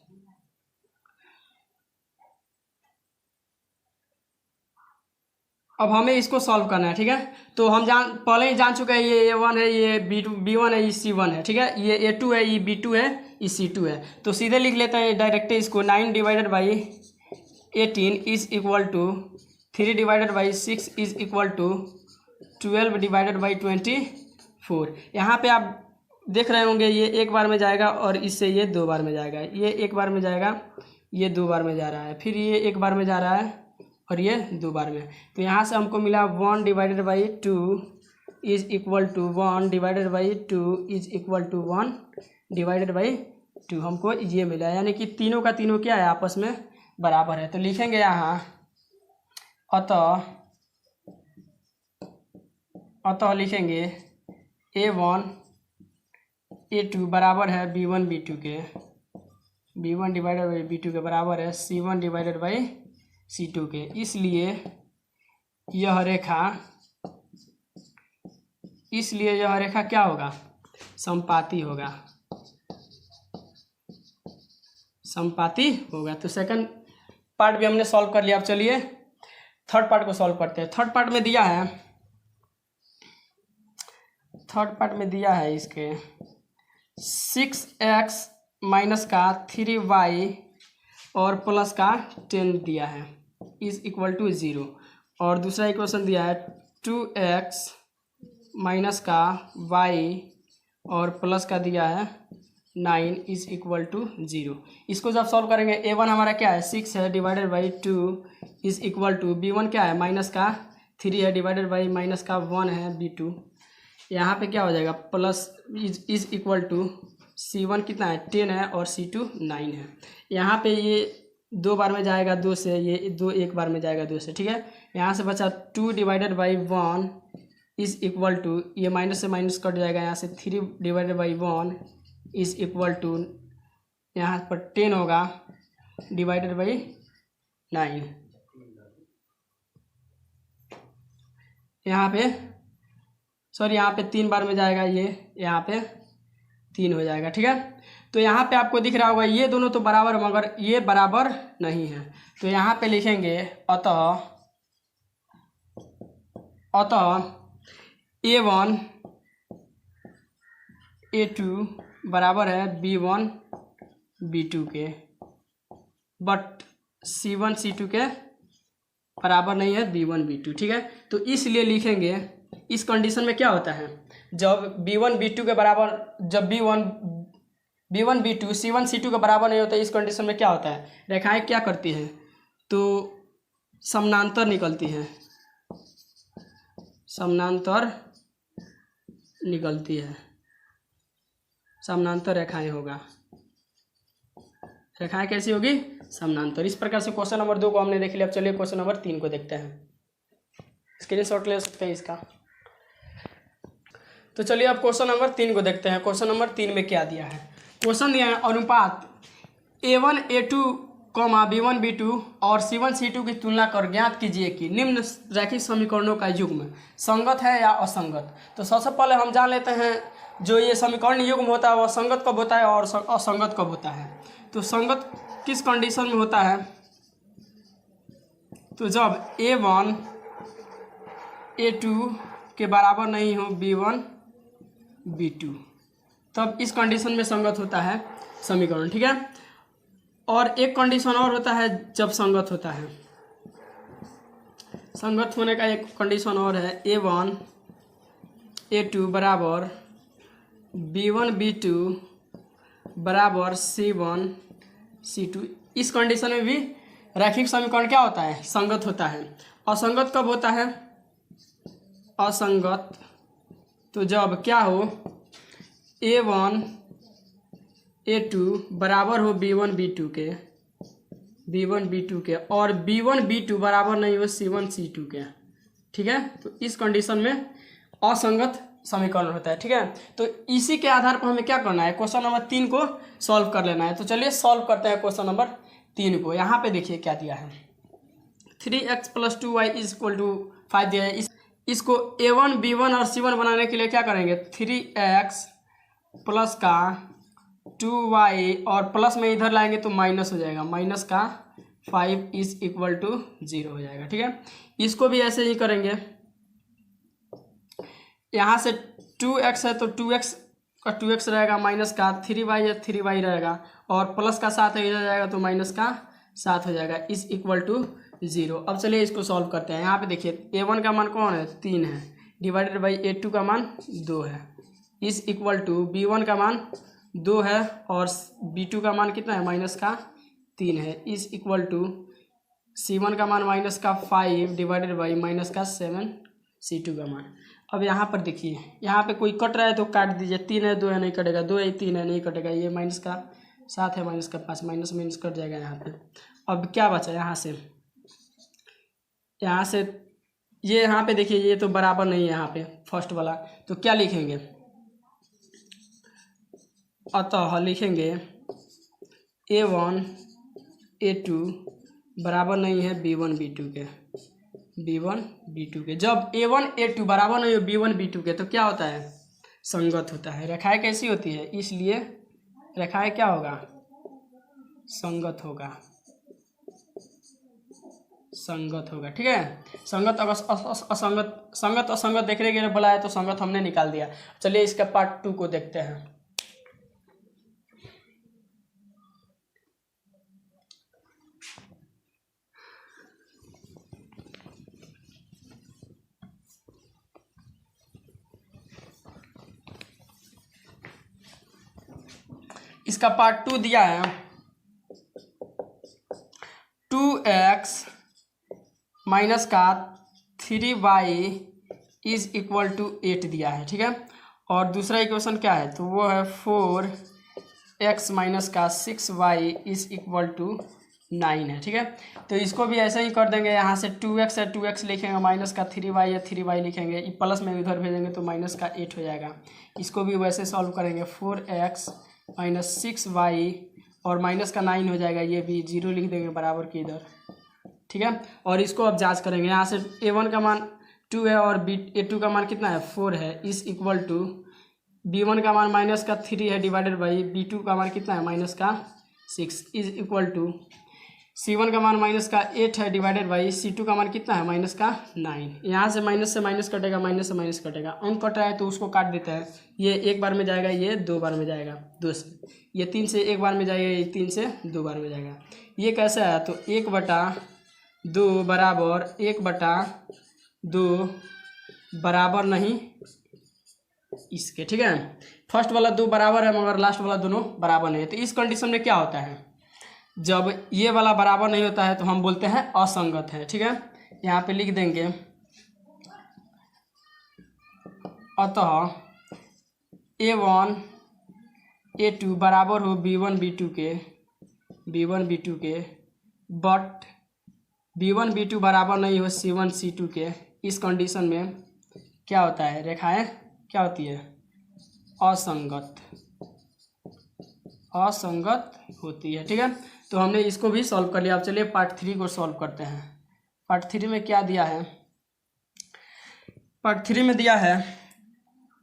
Speaker 1: अब हमें इसको सॉल्व करना है, ठीक है। तो हम पहले ही जान चुके हैं ये A1 है, ये B1 है, ये C1 है, ठीक है। ये A2 है, ये B2 है, ये C2 है। तो सीधे लिख लेते हैं डायरेक्ट इसको, 9 divided by 18 is equal to 3 divided by 6 is equal to 12 divided by 24। यहाँ पे आप देख रहे होंगे ये एक बार में जाएगा और इससे ये 2 बार में जाएगा, ये एक बार में जाएगा, ये 2 बार में जा रहा है, फिर ये एक बार में जा रहा है और ये 2 बार में। तो यहाँ से हमको मिला 1 divided by 2 is equal to 1 divided by 2 is equal to 1 divided by 2, हमको ये मिला। यानी कि तीनों का तीनों क्या है, आपस में बराबर है। तो लिखेंगे यहाँ अतः लिखेंगे A1 A2 बराबर है B1 B2 के, B1 डिवाइडेड बाई B2 के बराबर है C1 डिवाइडेड बाई C2 के। इसलिए यह रेखा क्या होगा, समपाती होगा, तो सेकंड पार्ट भी हमने सॉल्व कर लिया। अब चलिए थर्ड पार्ट को सॉल्व करते हैं। थर्ड पार्ट में दिया है इसके 6x माइनस का 3y और प्लस का 10 दिया है, इज इक्वल टू 0। और दूसरा इक्वेशन दिया है 2x माइनस का y और प्लस का दिया है 9 इज इक्वल टू 0। इसको जब सॉल्व करेंगे A1 हमारा क्या है 6 है divided by 2 is equal to B1 क्या है माइनस का 3 है डिवाइडेड बाई माइनस का 1 है B2। यहाँ पे क्या हो जाएगा plus is equal to C1 कितना है 10 है और C2 9 है। यहाँ पे ये 2 बार में जाएगा 2 से, ये 2 एक बार में जाएगा 2 से, ठीक है। यहाँ से बचा 2 divided by 1 is equal to, ये माइनस से माइनस कट जाएगा, यहाँ से 3 divided by 1 is equal to यहाँ पर 10 होगा डिवाइडेड बाई 9। यहाँ पे सॉरी यहाँ पे 3 बार में जाएगा, ये यहाँ पे 3 हो जाएगा। ठीक है, तो यहाँ पे आपको दिख रहा होगा ये दोनों तो बराबर मगर ये बराबर नहीं है, तो यहाँ पे लिखेंगे अतः A1 A2 बराबर है B1 B2 के, बट C1 C2 के बराबर नहीं है B1 B2। ठीक है, तो इसलिए लिखेंगे इस कंडीशन में क्या होता है, जब B1 B2 के बराबर, जब B1 B2 C1 C2 के बराबर नहीं होता, इस कंडीशन में क्या होता है, रेखाएं क्या करती हैं, तो समानांतर निकलती हैं, समानांतर निकलती है, समानांतर रेखाएं होगा। रेखाएं कैसी होगी, समानांतर। इस प्रकार से क्वेश्चन नंबर 2 को हमने देख लिया। अब चलिए क्वेश्चन नंबर 3 को देखते हैं, स्क्रीनशॉट ले सकते हैं इसका। तो चलिए अब क्वेश्चन नंबर 3 को देखते हैं। क्वेश्चन नंबर 3 में क्या दिया है, क्वेश्चन दिया है अनुपात A1 A2, B1 B2 और C1 C2 की तुलना कर ज्ञात कीजिए कि निम्न रैखिक समीकरणों का युग्म संगत है या असंगत। तो सबसे पहले हम जान लेते हैं जो ये समीकरण युग्म होता है वह संगत कब होता है और असंगत कब होता है। तो संगत किस कंडीशन में होता है, तो जब A1 A2 के बराबर नहीं हो B1 B2, तब इस कंडीशन में संगत होता है समीकरण। ठीक है, और एक कंडीशन और होता है जब संगत होता है, संगत होने का एक कंडीशन और है A1 A2 बराबर B1 B2 बराबर C1 C2। इस कंडीशन में भी रैखिक समीकरण क्या होता है, संगत होता है। असंगत कब होता है, असंगत तो जब क्या हो A1 A2 बराबर हो B1 B2 के, B1 B2 के, और B1 B2 बराबर नहीं हो C1 C2 के। ठीक है, तो इस कंडीशन में असंगत समीकरण होता है। ठीक है, तो इसी के आधार पर हमें क्या करना है, क्वेश्चन नंबर 3 को सॉल्व कर लेना है। तो चलिए सॉल्व करते हैं क्वेश्चन नंबर 3 को। यहाँ पे देखिए क्या दिया है, 3x + 2y = 5 दिया है। इसको A1 B1 और C1 बनाने के लिए क्या करेंगे, 3x प्लस का 2y और प्लस में इधर लाएंगे तो माइनस हो जाएगा, माइनस का 5 = 0 हो जाएगा। ठीक है, इसको भी ऐसे ही करेंगे। यहाँ से 2x है तो 2x का 2x रहेगा, माइनस का 3y है 3y रहेगा, और प्लस का 7 है इधर जाएगा तो माइनस का 7 हो जाएगा, = 0। अब चलिए इसको सॉल्व करते हैं। यहाँ पे देखिए A1 का मान कौन है, 3 है, डिवाइडेड बाई A2 का मान 2 है, = B1 का मान 2 है और B2 का मान कितना है, माइनस का 3 है, = C1 का मान माइनस का 5 डिवाइडेड बाई माइनस का 7 C2 का मान। अब यहाँ पर देखिए, यहाँ पे कोई कट रहा है तो काट दीजिए, 3 है 2 है नहीं कटेगा, 2 है 3 है नहीं कटेगा, ये माइनस का 7 है माइनस का 5, माइनस माइनस कट जाएगा यहाँ पे। अब क्या बचा यहाँ से ये यहाँ पे देखिए ये तो बराबर नहीं है यहाँ पे फर्स्ट वाला, तो क्या लिखेंगे, अतः लिखेंगे A1 A2 बराबर नहीं है B1 B2 के, B1 B2 के। जब A1 A2 बराबर नहीं हो B1 B2 के तो क्या होता है, संगत होता है। रेखाएं कैसी होती है, इसलिए रेखाएं क्या होगा, संगत होगा, संगत होगा। ठीक है, संगत अगर असंगत, संगत असंगत देखने के लिए बोला है तो संगत हमने निकाल दिया। चलिए इसका पार्ट 2 को देखते हैं। इसका पार्ट 2 दिया है, 2x माइनस का 3y = 8 दिया है। ठीक है, और दूसरा इक्वेशन क्या है, तो वो है 4x माइनस का 6y = 9 है। ठीक है, तो इसको भी ऐसे ही कर देंगे। यहाँ से 2x है 2x लिखेंगे, माइनस का 3y है 3y लिखेंगे, प्लस में इधर भेजेंगे तो माइनस का 8 हो जाएगा। इसको भी वैसे सॉल्व करेंगे, 4x माइनस 6y और माइनस का 9 हो जाएगा, ये भी 0 लिख देंगे बराबर के इधर, ठीक है। और इसको अब जांच करेंगे, यहाँ से a1 का मान 2 है और a2 का मान कितना है 4 है, इस इक्वल टू b1 का मान माइनस का 3 है डिवाइडेड बाई b2 का मान कितना है माइनस का 6 इज इक्वल टू c1 का मान माइनस का 8 है डिवाइडेड बाई c2 का मान कितना है माइनस का 9। यहाँ से माइनस कटेगा, माइनस से माइनस कटेगा, अंक कट रहा है तो उसको काट देते हैं। ये एक बार में जाएगा, ये 2 बार में जाएगा, 2 से, ये 3 से एक बार में जाएगा, ये 3 से 2 बार में जाएगा। ये कैसे आया, तो 1/2 बराबर 1/2 बराबर नहीं इसके, ठीक है। फर्स्ट वाला 2 बराबर है मगर लास्ट वाला दोनों बराबर नहीं है। तो इस कंडीशन में क्या होता है, जब ये वाला बराबर नहीं होता है तो हम बोलते हैं असंगत है, ठीक है। यहाँ पे लिख देंगे अतः a1 a2 बराबर हो b1 b2 के बट b1 b2 बराबर नहीं हो c1 c2 के। इस कंडीशन में क्या होता है, रेखाएं क्या होती है, असंगत होती है, ठीक है। तो हमने इसको भी सॉल्व कर लिया। अब चलिए पार्ट 3 को सॉल्व करते हैं। पार्ट 3 में क्या दिया है, पार्ट 3 में दिया है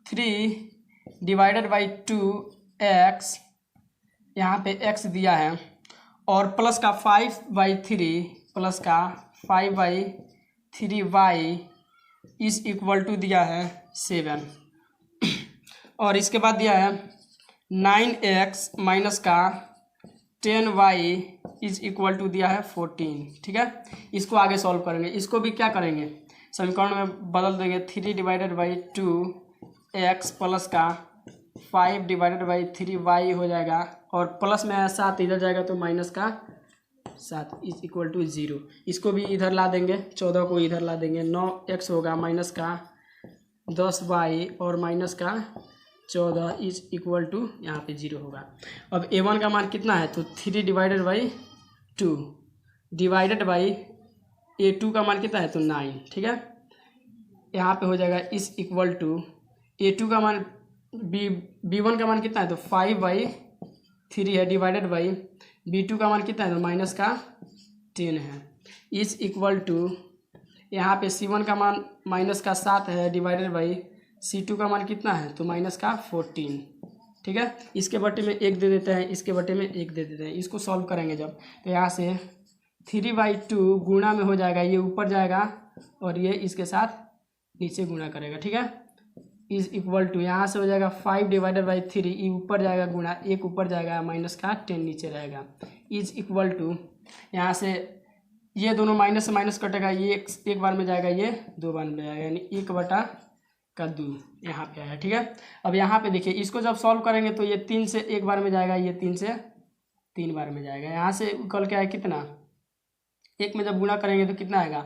Speaker 1: 3 डिवाइडेड बाई 2x, यहाँ पे x दिया है, और प्लस का 5/3 प्लस का 5/3y इज इक्वल टू दिया है 7, और इसके बाद दिया है 9x माइनस का 10y इज इक्वल टू दिया है 14, ठीक है। इसको आगे सॉल्व करेंगे। इसको भी क्या करेंगे, समीकरण में बदल देंगे। 3 डिवाइडेड बाई 2x प्लस का 5 डिवाइडेड बाई 3y हो जाएगा, और प्लस में 7 इधर जाएगा तो माइनस का 7 इज इक्वल टू 0। इसको भी इधर ला देंगे, 14 को इधर ला देंगे, 9x होगा माइनस का 10y और माइनस का 14 इज इक्वल टू यहाँ पे 0 होगा। अब a1 का मान कितना है, तो 3 divided by 2 divided by a2 का मान कितना है, तो 9, ठीक है। यहाँ पे हो जाएगा इस इक्वल टू a2 का मान b1 का मान कितना है, तो 5/3 है डिवाइडेड बाई b2 का मान कितना है, तो माइनस का 10 है, इज इक्वल टू यहाँ पे c1 का मान माइनस का 7 है डिवाइडेड बाई c2 का मान कितना है, तो माइनस का 14, ठीक है। इसके बटे में 1 दे देते हैं, इसके बटे में 1 दे देते हैं। इसको सॉल्व करेंगे जब, तो यहाँ से 3/2 गुणा में हो जाएगा, ये ऊपर जाएगा और ये इसके साथ नीचे गुणा करेगा, ठीक है। इज इक्वल टू यहाँ से हो जाएगा 5 डिवाइडेड बाई 3, ये ऊपर जाएगा गुणा, 1 ऊपर जाएगा, माइनस का 10 नीचे रहेगा, इज इक्वल टू यहाँ से ये दोनों माइनस से माइनस कटेगा, ये एक बार में जाएगा, ये 2 बार में जाएगा, यानी 1/2 यहाँ पे आया, ठीक है। अब यहाँ पे देखिए, इसको जब सॉल्व करेंगे तो ये 3 से 1 बार में जाएगा, ये 3 से 3 बार में जाएगा। यहाँ से कल क्या है, कितना 1 में जब गुणा करेंगे तो कितना आएगा,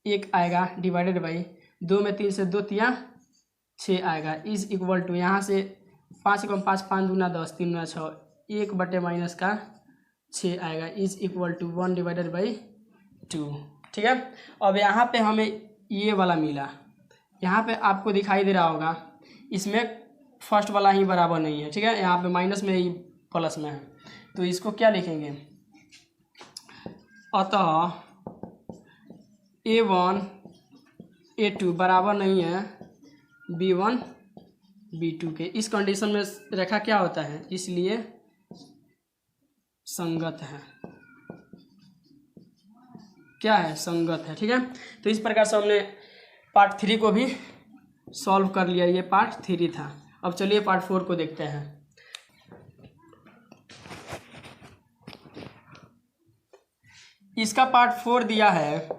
Speaker 1: 1 आएगा डिवाइडेड बाई 2 में 3 से 2 तिया 6 आएगा, इज इक्वल टू यहाँ से 5 × 5 5 दूना 10 3 दूना 6, 1 बटे माइनस का 6 आएगा, is equal to 1 divided by 2, ठीक है। अब यहाँ पे हमें ये वाला मिला, यहाँ पे आपको दिखाई दे रहा होगा, इसमें फर्स्ट वाला ही बराबर नहीं है, ठीक है। यहाँ पे माइनस में ही प्लस में है, तो इसको क्या लिखेंगे, अतः a1 a2 बराबर नहीं है b1 b2 के। इस कंडीशन में रेखा क्या होता है, इसलिए संगत है, क्या है, संगत है, ठीक है। तो इस प्रकार से हमने पार्ट 3 को भी सॉल्व कर लिया, ये पार्ट 3 था। अब चलिए पार्ट 4 को देखते हैं। इसका पार्ट 4 दिया है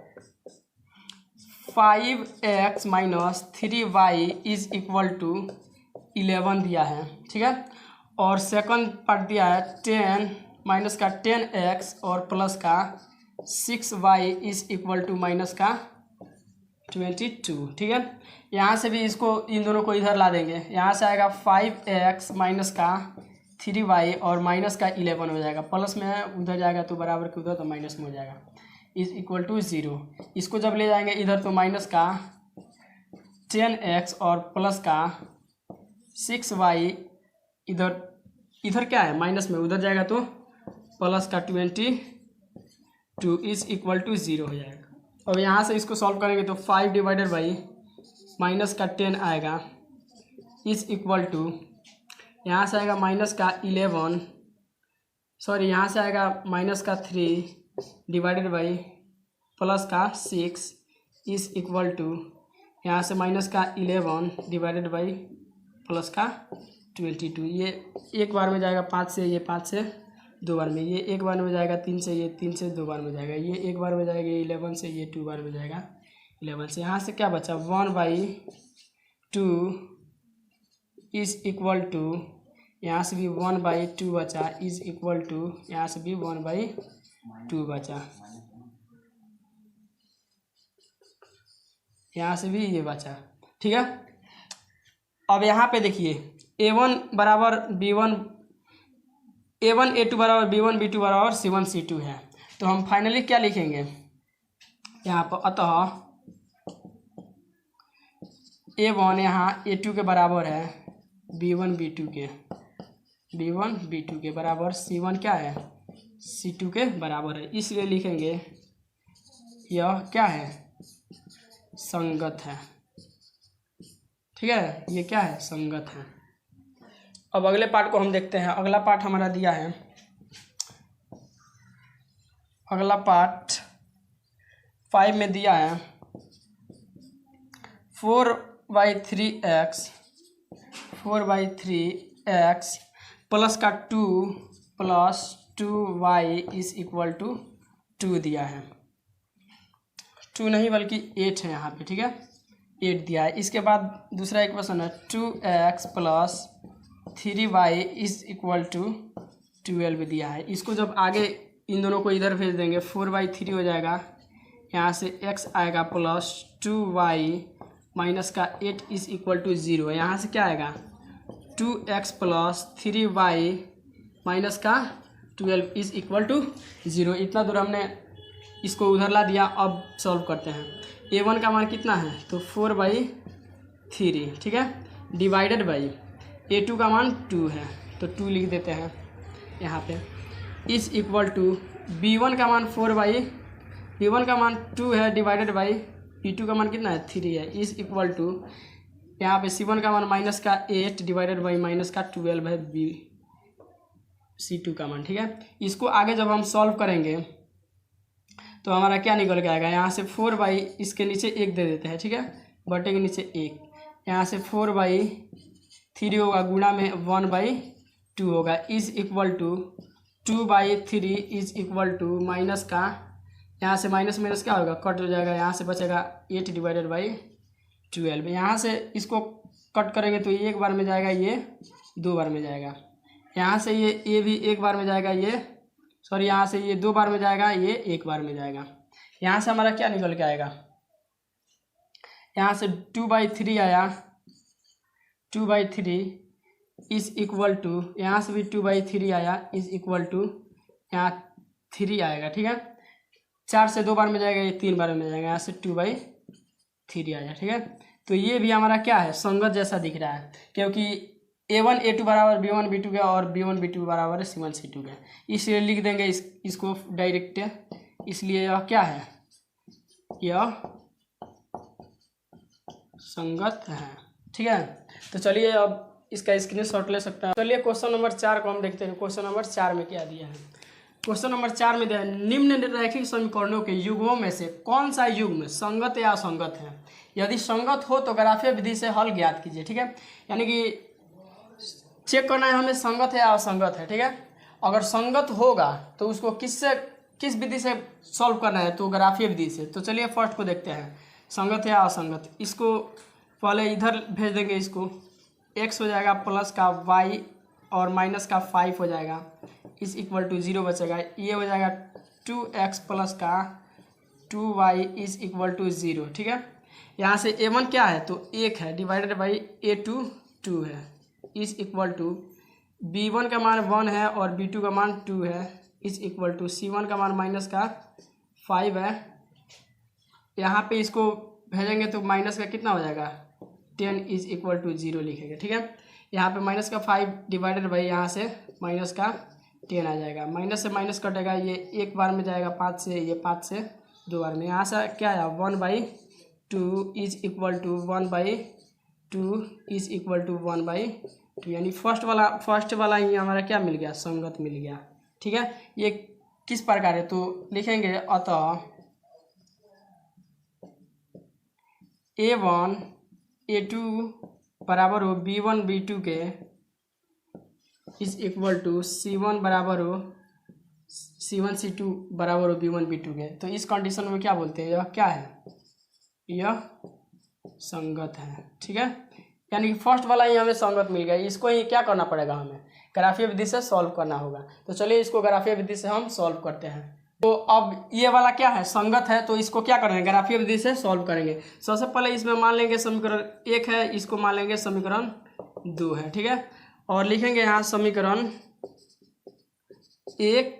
Speaker 1: 5x minus 3y is equal to 11 दिया है, ठीक है। और सेकंड पार्ट दिया है 10 माइनस का 10x और प्लस का 6y is equal to minus का 22, ठीक है। यहाँ से भी इसको, इन दोनों को इधर ला देंगे, यहाँ से आएगा 5x माइनस का 3y और माइनस का 11 हो जाएगा, प्लस में है उधर जाएगा तो बराबर के उधर तो माइनस में हो जाएगा, इज इक्वल टू 0। इसको जब ले जाएंगे इधर तो माइनस का 10x और प्लस का 6y, इधर क्या है माइनस में, उधर जाएगा तो प्लस का 22 इज इक्वल टू 0 हो जाएगा। अब यहाँ से इसको सॉल्व करेंगे तो 5 डिवाइडेड बाई माइनस का 10 आएगा इज इक्वल टू, यहाँ से आएगा माइनस का 11, सॉरी यहाँ से आएगा माइनस का 3 डिवाइडेड बाई प्लस का 6 इज इक्वल टू, यहाँ से माइनस का 11 डिवाइडेड बाई प्लस का 22। ये एक बार में जाएगा 5 से, ये 5 से 2 बार में, ये एक बार में जाएगा 3 से, ये 3 से 2 बार में जाएगा, ये एक बार में जाएगा 11 से, ये 2 बार में जाएगा 11 से। यहाँ से क्या बचा 1/2 इज इक्वल टू, यहाँ से भी 1/2 बचा इज इक्वल टू, यहाँ से भी 1/2 बचा, यहाँ से भी ये बचा। ठीक है, अब यहाँ पे देखिए A1 बराबर B1, A1 A2 बराबर B1 B2 बराबर C1 C2 है। तो हम फाइनली क्या लिखेंगे यहाँ पर, अतः A1 यहाँ A2 के बराबर है B1 B2 के, B1 B2 के बराबर, C1 क्या है C2 के बराबर है, इसलिए लिखेंगे यह क्या है संगत है। ठीक है, ये क्या है संगत है। अब अगले पार्ट को हम देखते हैं। अगला पार्ट हमारा दिया है, अगला पार्ट 5 में दिया है 4/3x प्लस का 2 plus 2y is equal to 2 दिया है, 2 नहीं बल्कि 8 है यहाँ पे। ठीक है, 8 दिया है। इसके बाद दूसरा इक्वेशन है 2x plus 3y is equal to 12 दिया है। इसको जब आगे इन दोनों को इधर भेज देंगे 4/3 हो जाएगा, यहाँ से x आएगा प्लस 2y माइनस का 8 इज इक्वल टू 0। यहाँ से क्या आएगा 2x प्लस 3y माइनस का 12 इज इक्वल टू 0। इतना दूर हमने इसको उधर ला दिया। अब सॉल्व करते हैं। A1 का मान कितना है तो 4/3, ठीक है, डिवाइडेड बाई A2 का मान 2 है तो 2 लिख देते हैं यहाँ पे, इज इक्वल टू B1 का मान 4/B1 का मान 2 है डिवाइडेड बाई B2 का मान कितना है 3 है, इज इक्वल टू यहाँ पे C1 का मान माइनस का 8 डिवाइडेड बाई माइनस का 12 है C2 का मान। ठीक है, इसको आगे जब हम सॉल्व करेंगे तो हमारा क्या निकल के आएगा, यहाँ से 4/, इसके नीचे 1 दे देते हैं। ठीक है, बटे के नीचे 1, यहाँ से 4/3 होगा गुणा में 1/2 होगा, is equal to 2/3 is equal to minus का, यहाँ से माइनस माइनस क्या होगा कट हो जाएगा, यहाँ से बचेगा 8 डिवाइडेड बाई 12। यहाँ से इसको कट करेंगे तो ये एक बार में जाएगा, ये 2 बार में जाएगा, यहाँ से ये भी एक बार में जाएगा, ये सॉरी यहाँ से ये 2 बार में जाएगा, ये 1 बार में जाएगा। यहाँ से हमारा क्या निकल के आएगा, यहाँ से 2/3 आया, 2/3 इज इक्वल टू, यहाँ से भी 2/3 आया इज इक्वल टू यहाँ 3 आएगा। ठीक है, 4 से 2 बार में जाएगा, ये 3 बार में जाएगा, यहाँ से 2/3 आया। ठीक है, तो ये भी हमारा क्या है संगत जैसा दिख रहा है, क्योंकि A1 A2 बराबर B1 B2 का और B1 B2 बराबर C1 C2 का, इसलिए लिख देंगे इसको डायरेक्ट, इसलिए यह क्या है, यह संगत है। ठीक है, तो चलिए अब इसका स्क्रीनशॉट ले सकते हैं। चलिए क्वेश्चन नंबर 4 को हम देखते हैं। क्वेश्चन नंबर 4 में क्या दिया है, क्वेश्चन नंबर 4 में दिया है निम्न रैखिक समीकरणों के युग्मों में से कौन सा युग्म संगत या असंगत है, यदि संगत हो तो ग्राफीय विधि से हल ज्ञात कीजिए। ठीक है, यानी कि चेक करना है हमें संगत है या असंगत है। ठीक है, अगर संगत होगा तो उसको किस विधि से सॉल्व करना है, तो ग्राफीय विधि से। तो चलिए फर्स्ट को देखते हैं, संगत है या असंगत। इसको पहले इधर भेज देंगे, इसको x हो जाएगा प्लस का y और माइनस का 5 हो जाएगा, इज इक्वल टू 0 बचेगा, ये हो जाएगा 2x प्लस का 2y इज इक्वल टू 0। ठीक है, यहाँ से A1 क्या है तो 1 है डिवाइडेड बाई A2 2 है, इज इक्वल टू B1 का मान 1 है और B2 का मान 2 है, इज इक्वल टू C1 का मान माइनस का 5 है। यहाँ पे इसको भेजेंगे तो माइनस का कितना हो जाएगा 10 इज इक्वल टू 0 लिखेंगे। ठीक है, यहाँ पे माइनस का 5 डिवाइडेड बाई यहाँ से माइनस का 10 आ जाएगा। माइनस से माइनस कटेगा, ये एक बार में जाएगा 5 से, ये 5 से 2 बार में। यहाँ से क्या आया 1/2 is equal to 1/2 is equal to 1/2, यानी फर्स्ट वाला ही हमारा क्या मिल गया, संगत मिल गया। ठीक है, ये किस प्रकार है तो लिखेंगे अतः A1 A2 बराबर हो B1 B2 के इज इक्वल टू C1 बराबर हो C1 C2 बराबर हो B1 B2 के। तो इस कंडीशन में क्या बोलते हैं, यह क्या है, यह संगत है। ठीक है, यानी कि फर्स्ट वाला ही हमें संगत मिल गया। इसको ही क्या करना पड़ेगा, हमें ग्राफीय विधि से सॉल्व करना होगा। तो चलिए इसको ग्राफीय विधि से हम सॉल्व करते हैं। तो अब ये वाला क्या है, संगत है, तो इसको क्या करेंगे, ग्राफीय विधि से सॉल्व करेंगे। सबसे पहले इसमें मान लेंगे समीकरण 1 है, इसको मान लेंगे समीकरण 2 है। ठीक है, और लिखेंगे यहाँ समीकरण 1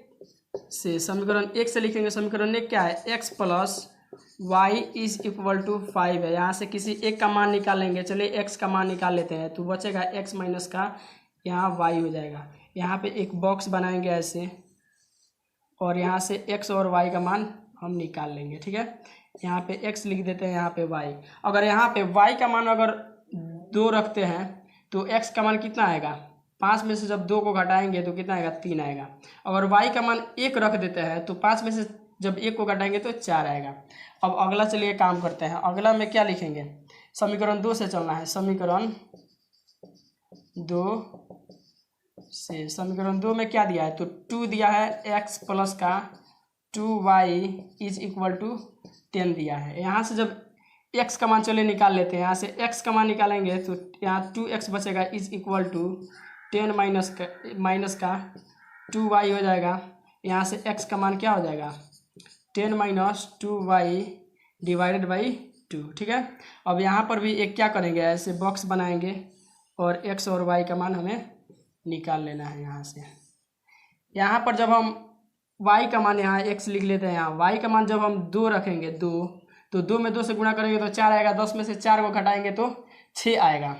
Speaker 1: से, समीकरण 1 से लिखेंगे समीकरण 1 क्या है, x plus Y is equal to 5 है। यहाँ से किसी एक का मान निकालेंगे। चलिए x का मान निकाल लेते हैं, तो बचेगा x माइनस का यहाँ y हो जाएगा। यहाँ पे एक बॉक्स बनाएंगे ऐसे, और यहाँ से x और y का मान हम निकाल लेंगे। ठीक है, यहाँ पे x लिख देते हैं, यहाँ पे y। अगर यहाँ पे y का मान अगर 2 रखते हैं तो x का मान कितना आएगा, 5 में से जब 2 को घटाएंगे तो कितना आएगा, 3 आएगा। अगर y का मान 1 रख देते हैं तो 5 में से जब 1 को घटाएंगे तो 4 आएगा। अब अगला चलिए काम करते हैं। अगला में क्या लिखेंगे, समीकरण 2 से चलना है। समीकरण 2 से, समीकरण 2 में क्या दिया है, तो 2 दिया है, x प्लस का 2y इज इक्वल टू 10 दिया है। यहाँ से जब x का मान चले निकाल लेते हैं, यहाँ से x का मान निकालेंगे तो यहाँ 2x बचेगा इज इक्वल टू 10 माइनस का 2y हो जाएगा। यहाँ से x का मान क्या हो जाएगा, 10 माइनस 2y डिवाइडेड बाई 2। ठीक है, अब यहाँ पर भी एक क्या करेंगे, ऐसे बॉक्स बनाएंगे और x और y का मान हमें निकाल लेना है। यहाँ से यहाँ पर जब हम y का मान, यहाँ x लिख लेते हैं, यहाँ y का मान जब हम 2 रखेंगे, 2 तो 2 में 2 से गुणा करेंगे तो 4 आएगा। 10 में से 4 को घटाएंगे तो 6 आएगा,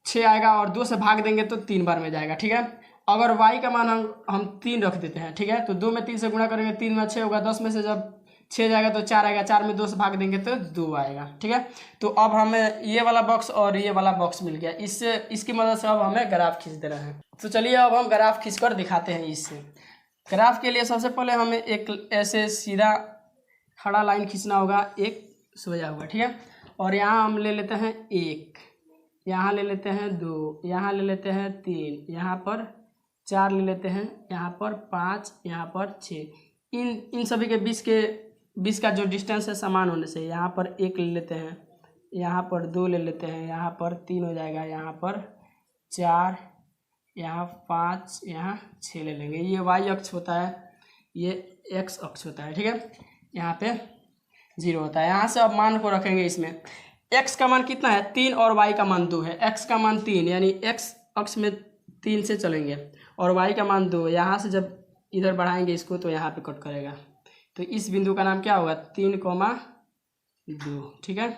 Speaker 1: 6 आएगा, और 2 से भाग देंगे तो 3 बार में जाएगा। ठीक है, अगर y का मान हम 3 रख देते हैं। ठीक है, तो 2 में 3 से गुणा करेंगे, 3 में 6 होगा, 10 में से जब 6 जाएगा तो 4 आएगा, 4 में 2 से भाग देंगे तो 2 आएगा। ठीक है, तो अब हमें ये वाला बॉक्स और ये वाला बॉक्स मिल गया। इससे इसकी मदद से अब हमें ग्राफ खींच देना है। तो चलिए अब हम ग्राफ खींच कर दिखाते हैं। इससे ग्राफ के लिए सबसे पहले हमें एक ऐसे सीधा खड़ा लाइन खींचना होगा, एक सोया हुआ। ठीक है, और यहाँ हम ले लेते हैं 1, यहाँ ले लेते हैं 2, यहाँ ले लेते हैं 3, यहाँ पर 4 ले लेते हैं, यहाँ पर 5, यहाँ पर 6। इन सभी के बीच का जो डिस्टेंस है समान होने से यहाँ पर 1 ले लेते हैं, यहाँ पर 2 ले लेते हैं, यहाँ पर 3 हो जाएगा, यहाँ पर 4, यहाँ 5, यहाँ 6 ले लेंगे। ये y अक्ष होता है, ये x अक्ष होता है। ठीक है, यहाँ पे 0 होता है। यहाँ से अब मान को रखेंगे इसमें। x का मान कितना है, 3, और y का मान 2 है। x का मान 3, यानी x अक्ष में 3 से चलेंगे, और y का मान 2। यहाँ से जब इधर बढ़ाएंगे इसको तो यहाँ पे कट करेगा, तो इस बिंदु का नाम क्या होगा, 3,2। ठीक है,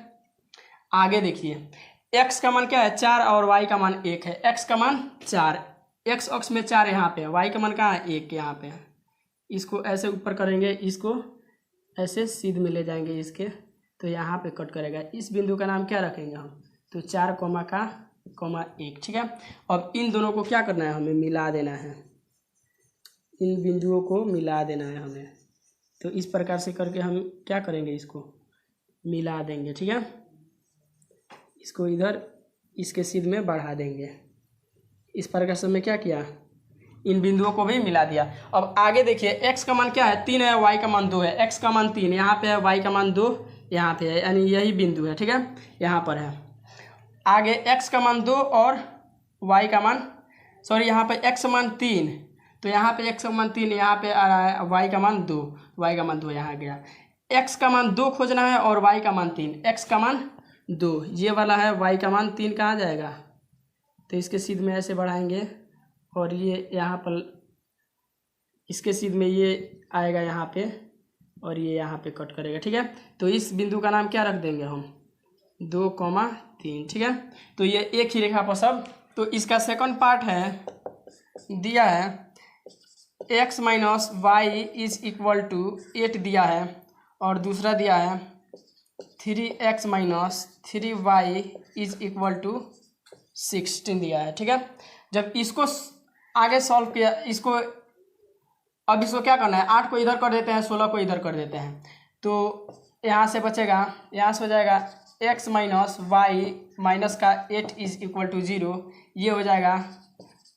Speaker 1: आगे देखिए, x का मान क्या है, 4, और y का मान 1 है। x का मान 4, x अक्ष में 4 यहाँ पे है, y का मान कहाँ है, 1 यहाँ पे है। इसको ऐसे ऊपर करेंगे, इसको ऐसे सीध में ले जाएंगे इसके, तो यहाँ पे कट करेगा। इस बिंदु का नाम क्या रखेंगे हम, तो 4,1। ठीक है, अब इन दोनों को क्या करना है, हमें मिला देना है। इन बिंदुओं को मिला देना है हमें। तो इस प्रकार से करके हम क्या करेंगे, इसको मिला देंगे। ठीक है, इसको इधर इसके सीध में बढ़ा देंगे। इस प्रकार से हमने क्या किया, इन बिंदुओं को भी मिला दिया। अब आगे देखिए, x का मान क्या है, 3 है, y का मान 2 है। x का मान 3 यहाँ पे है, y का मान 2 यहाँ पे है, यानी यही बिंदु है। ठीक है, यहाँ पर है। आगे x का मान 2 और y का मान, सॉरी, यहाँ पे x का मान 3, तो यहाँ पे x का मान 3 यहाँ पे आ रहा है, y का मान 2, y का मान 2 यहाँ गया। x का मान 2 खोजना है और y का मान 3। x का मान 2 ये वाला है, y का मान 3 कहाँ जाएगा, तो इसके सीध में ऐसे बढ़ाएंगे, और ये यहाँ पर इसके सीध में ये आएगा यहाँ पे, और ये यहाँ पे कट करेगा। ठीक है, तो इस बिंदु का नाम क्या रख देंगे हम, 2,3। ठीक है, तो ये एक ही रेखा पर सब। तो इसका सेकंड पार्ट है दिया है x minus Y is equal to 8 दिया है, और दूसरा दिया है 3x minus 3y is equal to 16 दिया है। ठीक है, जब इसको आगे सॉल्व किया, इसको अब इसको क्या करना है, 8 को इधर कर देते हैं, 16 को इधर कर देते हैं, तो यहाँ से बचेगा, यहाँ से हो जाएगा x माइनस वाई माइनस का 8 इज इक्वल टू 0, ये हो जाएगा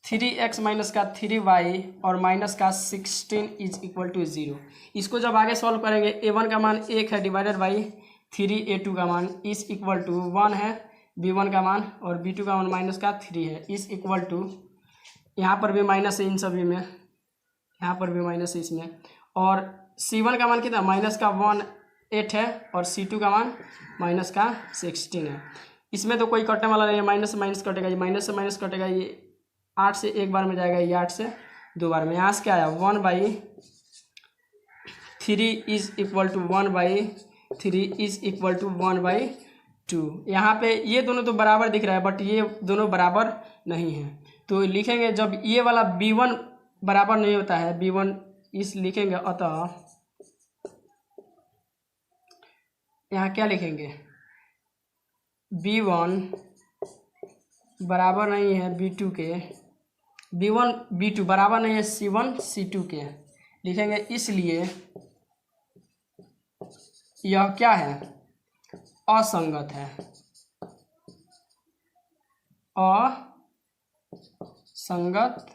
Speaker 1: 3x माइनस का 3y और माइनस का 16 इज इक्वल टू 0। इसको जब आगे सॉल्व करेंगे, a1 का मान 1 है डिवाइडेड बाई 3, a2 का मान इज इक्वल टू 1 है, b1 का मान, और b2 का मान माइनस का 3 है, इज इक्वल टू, यहाँ पर भी माइनस है इन सभी में, यहाँ पर भी माइनस है इसमें, और c1 का मान कितना माइनस का 8 है, और c2 का मान माइनस का 16 है। इसमें तो कोई कटने वाला नहीं है, माइनस से माइनस कटेगा, ये माइनस से माइनस कटेगा, ये 8 से एक बार में जाएगा, ये 8 से 2 बार में। यहाँ से क्या आया 1/3 is equal to 1/3 is equal to 1/2। यहाँ पे ये दोनों तो बराबर दिख रहा है, बट ये दोनों बराबर नहीं है, तो लिखेंगे जब ये वाला b1 बराबर नहीं होता है, b1 इस लिखेंगे, अतः यहाँ क्या लिखेंगे, b1 बराबर नहीं है b2 के, b1 b2 बराबर नहीं है c1 c2 के, लिखेंगे इसलिए यह क्या है, असंगत है, असंगत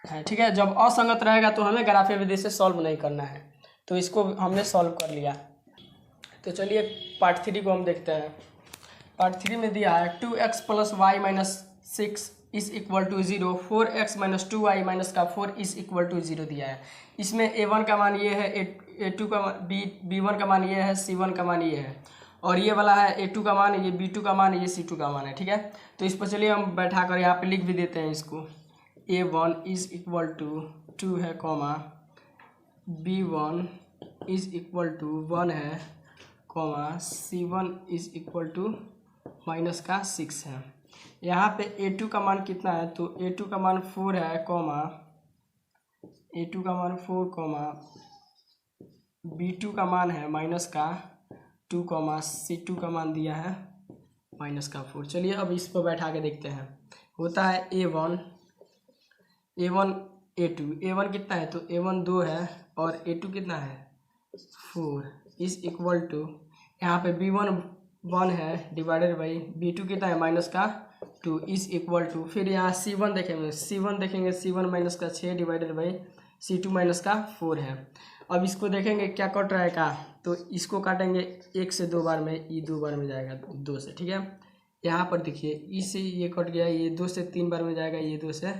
Speaker 1: है। ठीक है, जब असंगत रहेगा तो हमें ग्राफीय विधि से सॉल्व नहीं करना है, तो इसको हमने सॉल्व कर लिया। तो चलिए पार्ट 3 को हम देखते हैं। पार्ट 3 में दिया है 2x plus Y minus 6 is equal to 0, 4x minus 2y minus का 4 इज इक्वल टू 0 दिया है। इसमें a1 का मान ये है, a2 का b1 का मान ये है, c1 का मान ये है, और ये वाला है a2 का मान, ये b2 का मान, ये c2 का मान है। ठीक है, तो इस पर चलिए हम बैठा कर यहाँ पे लिख भी देते हैं इसको, a1 इज इक्वल टू 2 है, comma b1 is equal to 1 है, comma c1 is equal to minus का 6 है। यहाँ पे a2 का मान कितना है, तो a2 का मान 4 है, कॉमा a2 का मान 4, कॉमा b2 का मान है माइनस का 2, कॉमा c2 का मान दिया है माइनस का 4। चलिए अब इस पर बैठा के देखते हैं। होता है a1 a1 कितना है, तो a1 2 है, और a2 कितना है 4 इज इक्वल टू, यहाँ पे b1 1 है डिवाइडेड बाई b2 कितना है माइनस का 2 इज इक्वल टू, फिर यहाँ c1 देखेंगे, c1 माइनस का 6 डिवाइडेड बाई c2 माइनस का 4 है। अब इसको देखेंगे क्या कट रहा है का, तो इसको काटेंगे 1 से 2 बार में, ये 2 बार में जाएगा 2 से। ठीक है, यहाँ पर देखिए इससे ये कट गया, ये 2 से 3 बार में जाएगा, ये 2 से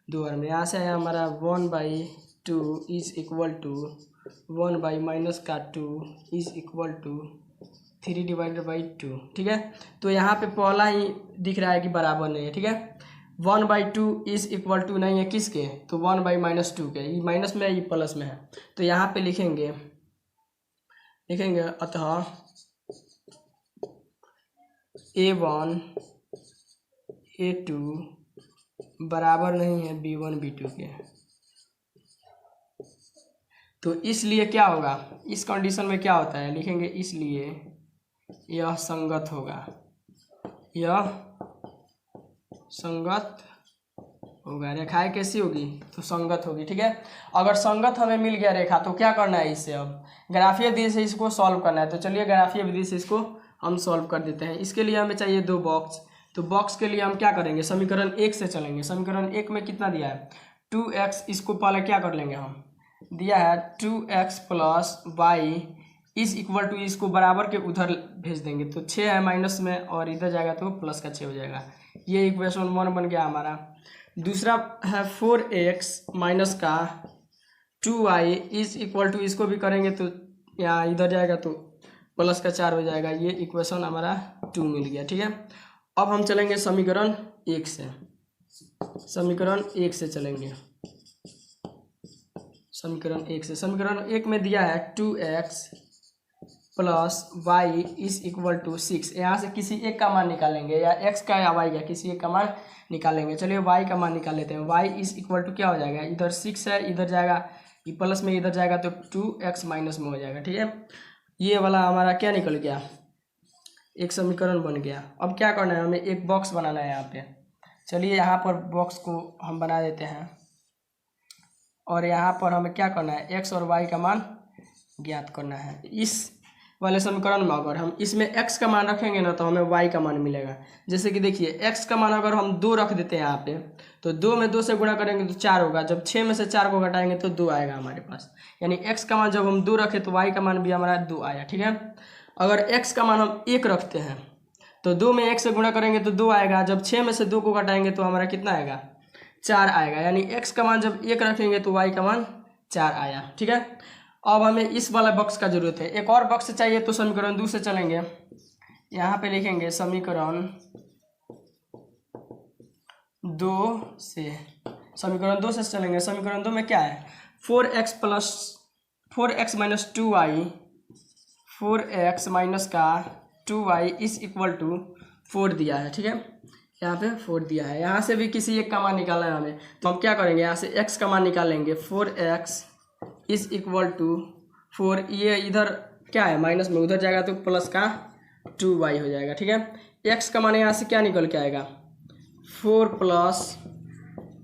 Speaker 1: 2 बार में। यहाँ से आया हमारा 1/2 is equal to 1 by minus का 2 is equal to 3 divided by 2। ठीक है, तो यहाँ पे पहला ही दिख रहा है कि बराबर नहीं है। ठीक है, 1/2 इज इक्वल टू नहीं है किसके, तो 1 बाई माइनस 2 के, ये माइनस में है, ये प्लस में है, तो यहाँ पे लिखेंगे अतः a1 a2 बराबर नहीं है b1 b2 के। तो इसलिए क्या होगा, इस कंडीशन में क्या होता है, लिखेंगे इसलिए यह संगत होगा, यह संगत होगा। रेखाएं कैसी होगी, तो संगत होगी। ठीक है, अगर संगत हमें मिल गया रेखा, तो क्या करना है इससे, अब ग्राफीय विधि से इसको सॉल्व करना है। तो चलिए ग्राफीय विधि से इसको हम सॉल्व कर देते हैं। इसके लिए हमें चाहिए 2 बॉक्स, तो बॉक्स के लिए हम क्या करेंगे, समीकरण 1 से चलेंगे। समीकरण 1 में कितना दिया है 2x, इसको पहले क्या कर लेंगे हम, दिया है 2x plus Y is equal to, इसको बराबर के उधर भेज देंगे, तो 6 है माइनस में, और इधर जाएगा तो प्लस का 6 हो जाएगा। ये इक्वेशन 1 बन गया हमारा। दूसरा है 4x माइनस का 2y इज इक्वल टू, इसको भी करेंगे तो यहाँ इधर जाएगा तो प्लस का 4 हो जाएगा। ये इक्वेशन हमारा 2 मिल गया। ठीक है, अब हम चलेंगे समीकरण 1 से, समीकरण 1 से चलेंगे। समीकरण 1 से, समीकरण 1 में दिया है 2x plus Y is equal to 6। यहाँ से किसी एक का मान निकालेंगे, या एक्स का या वाई का, किसी एक का मान निकालेंगे। चलिए वाई का मान निकाल लेते हैं। वाई इज इक्वल टू क्या हो जाएगा, इधर 6 है, इधर जाएगा, ये प्लस में इधर जाएगा तो 2x माइनस में हो जाएगा। ठीक है, ये वाला हमारा क्या निकल गया, एक समीकरण बन गया। अब क्या करना है, हमें एक बॉक्स बनाना है यहाँ पे। चलिए यहाँ पर बॉक्स को हम बना देते हैं, और यहाँ पर हमें क्या करना है, एक्स और वाई का मान ज्ञात करना है। इस वाले समीकरण में अगर हम इसमें x का मान रखेंगे ना तो हमें y का मान मिलेगा। जैसे कि देखिए x का मान अगर हम 2 रख देते हैं यहाँ पे, तो 2 में 2 से गुणा करेंगे तो 4 होगा। जब 6 में से 4 को घटाएंगे तो 2 आएगा हमारे पास। यानी x का मान जब हम 2 रखें तो y का मान भी हमारा 2 आया। ठीक है, अगर x का मान हम 1 रखते हैं तो 2 में 1 से गुणा करेंगे तो 2 आएगा। जब 6 में से 2 को घटाएंगे तो हमारा कितना आएगा, 4 आएगा। यानी x का मान जब 1 रखेंगे तो y का मान 4 आया। ठीक है, अब हमें इस वाला बॉक्स का जरूरत है। एक और बॉक्स चाहिए तो समीकरण 2 से चलेंगे। यहाँ पे लिखेंगे समीकरण 2 से, समीकरण 2 से चलेंगे। समीकरण 2 में क्या है, 4x minus 2y, 4x minus का 2y इज इक्वल टू 4 दिया है। ठीक है, यहाँ पे 4 दिया है। यहाँ से भी किसी एक का मान निकालना है हमें, तो हम क्या करेंगे, यहाँ से x का मान निकालेंगे। 4x इज इक्वल टू 4, ये इधर क्या है माइनस में, उधर जाएगा तो प्लस का 2y हो जाएगा। ठीक है, x का मान यहाँ से क्या निकल के आएगा, 4 प्लस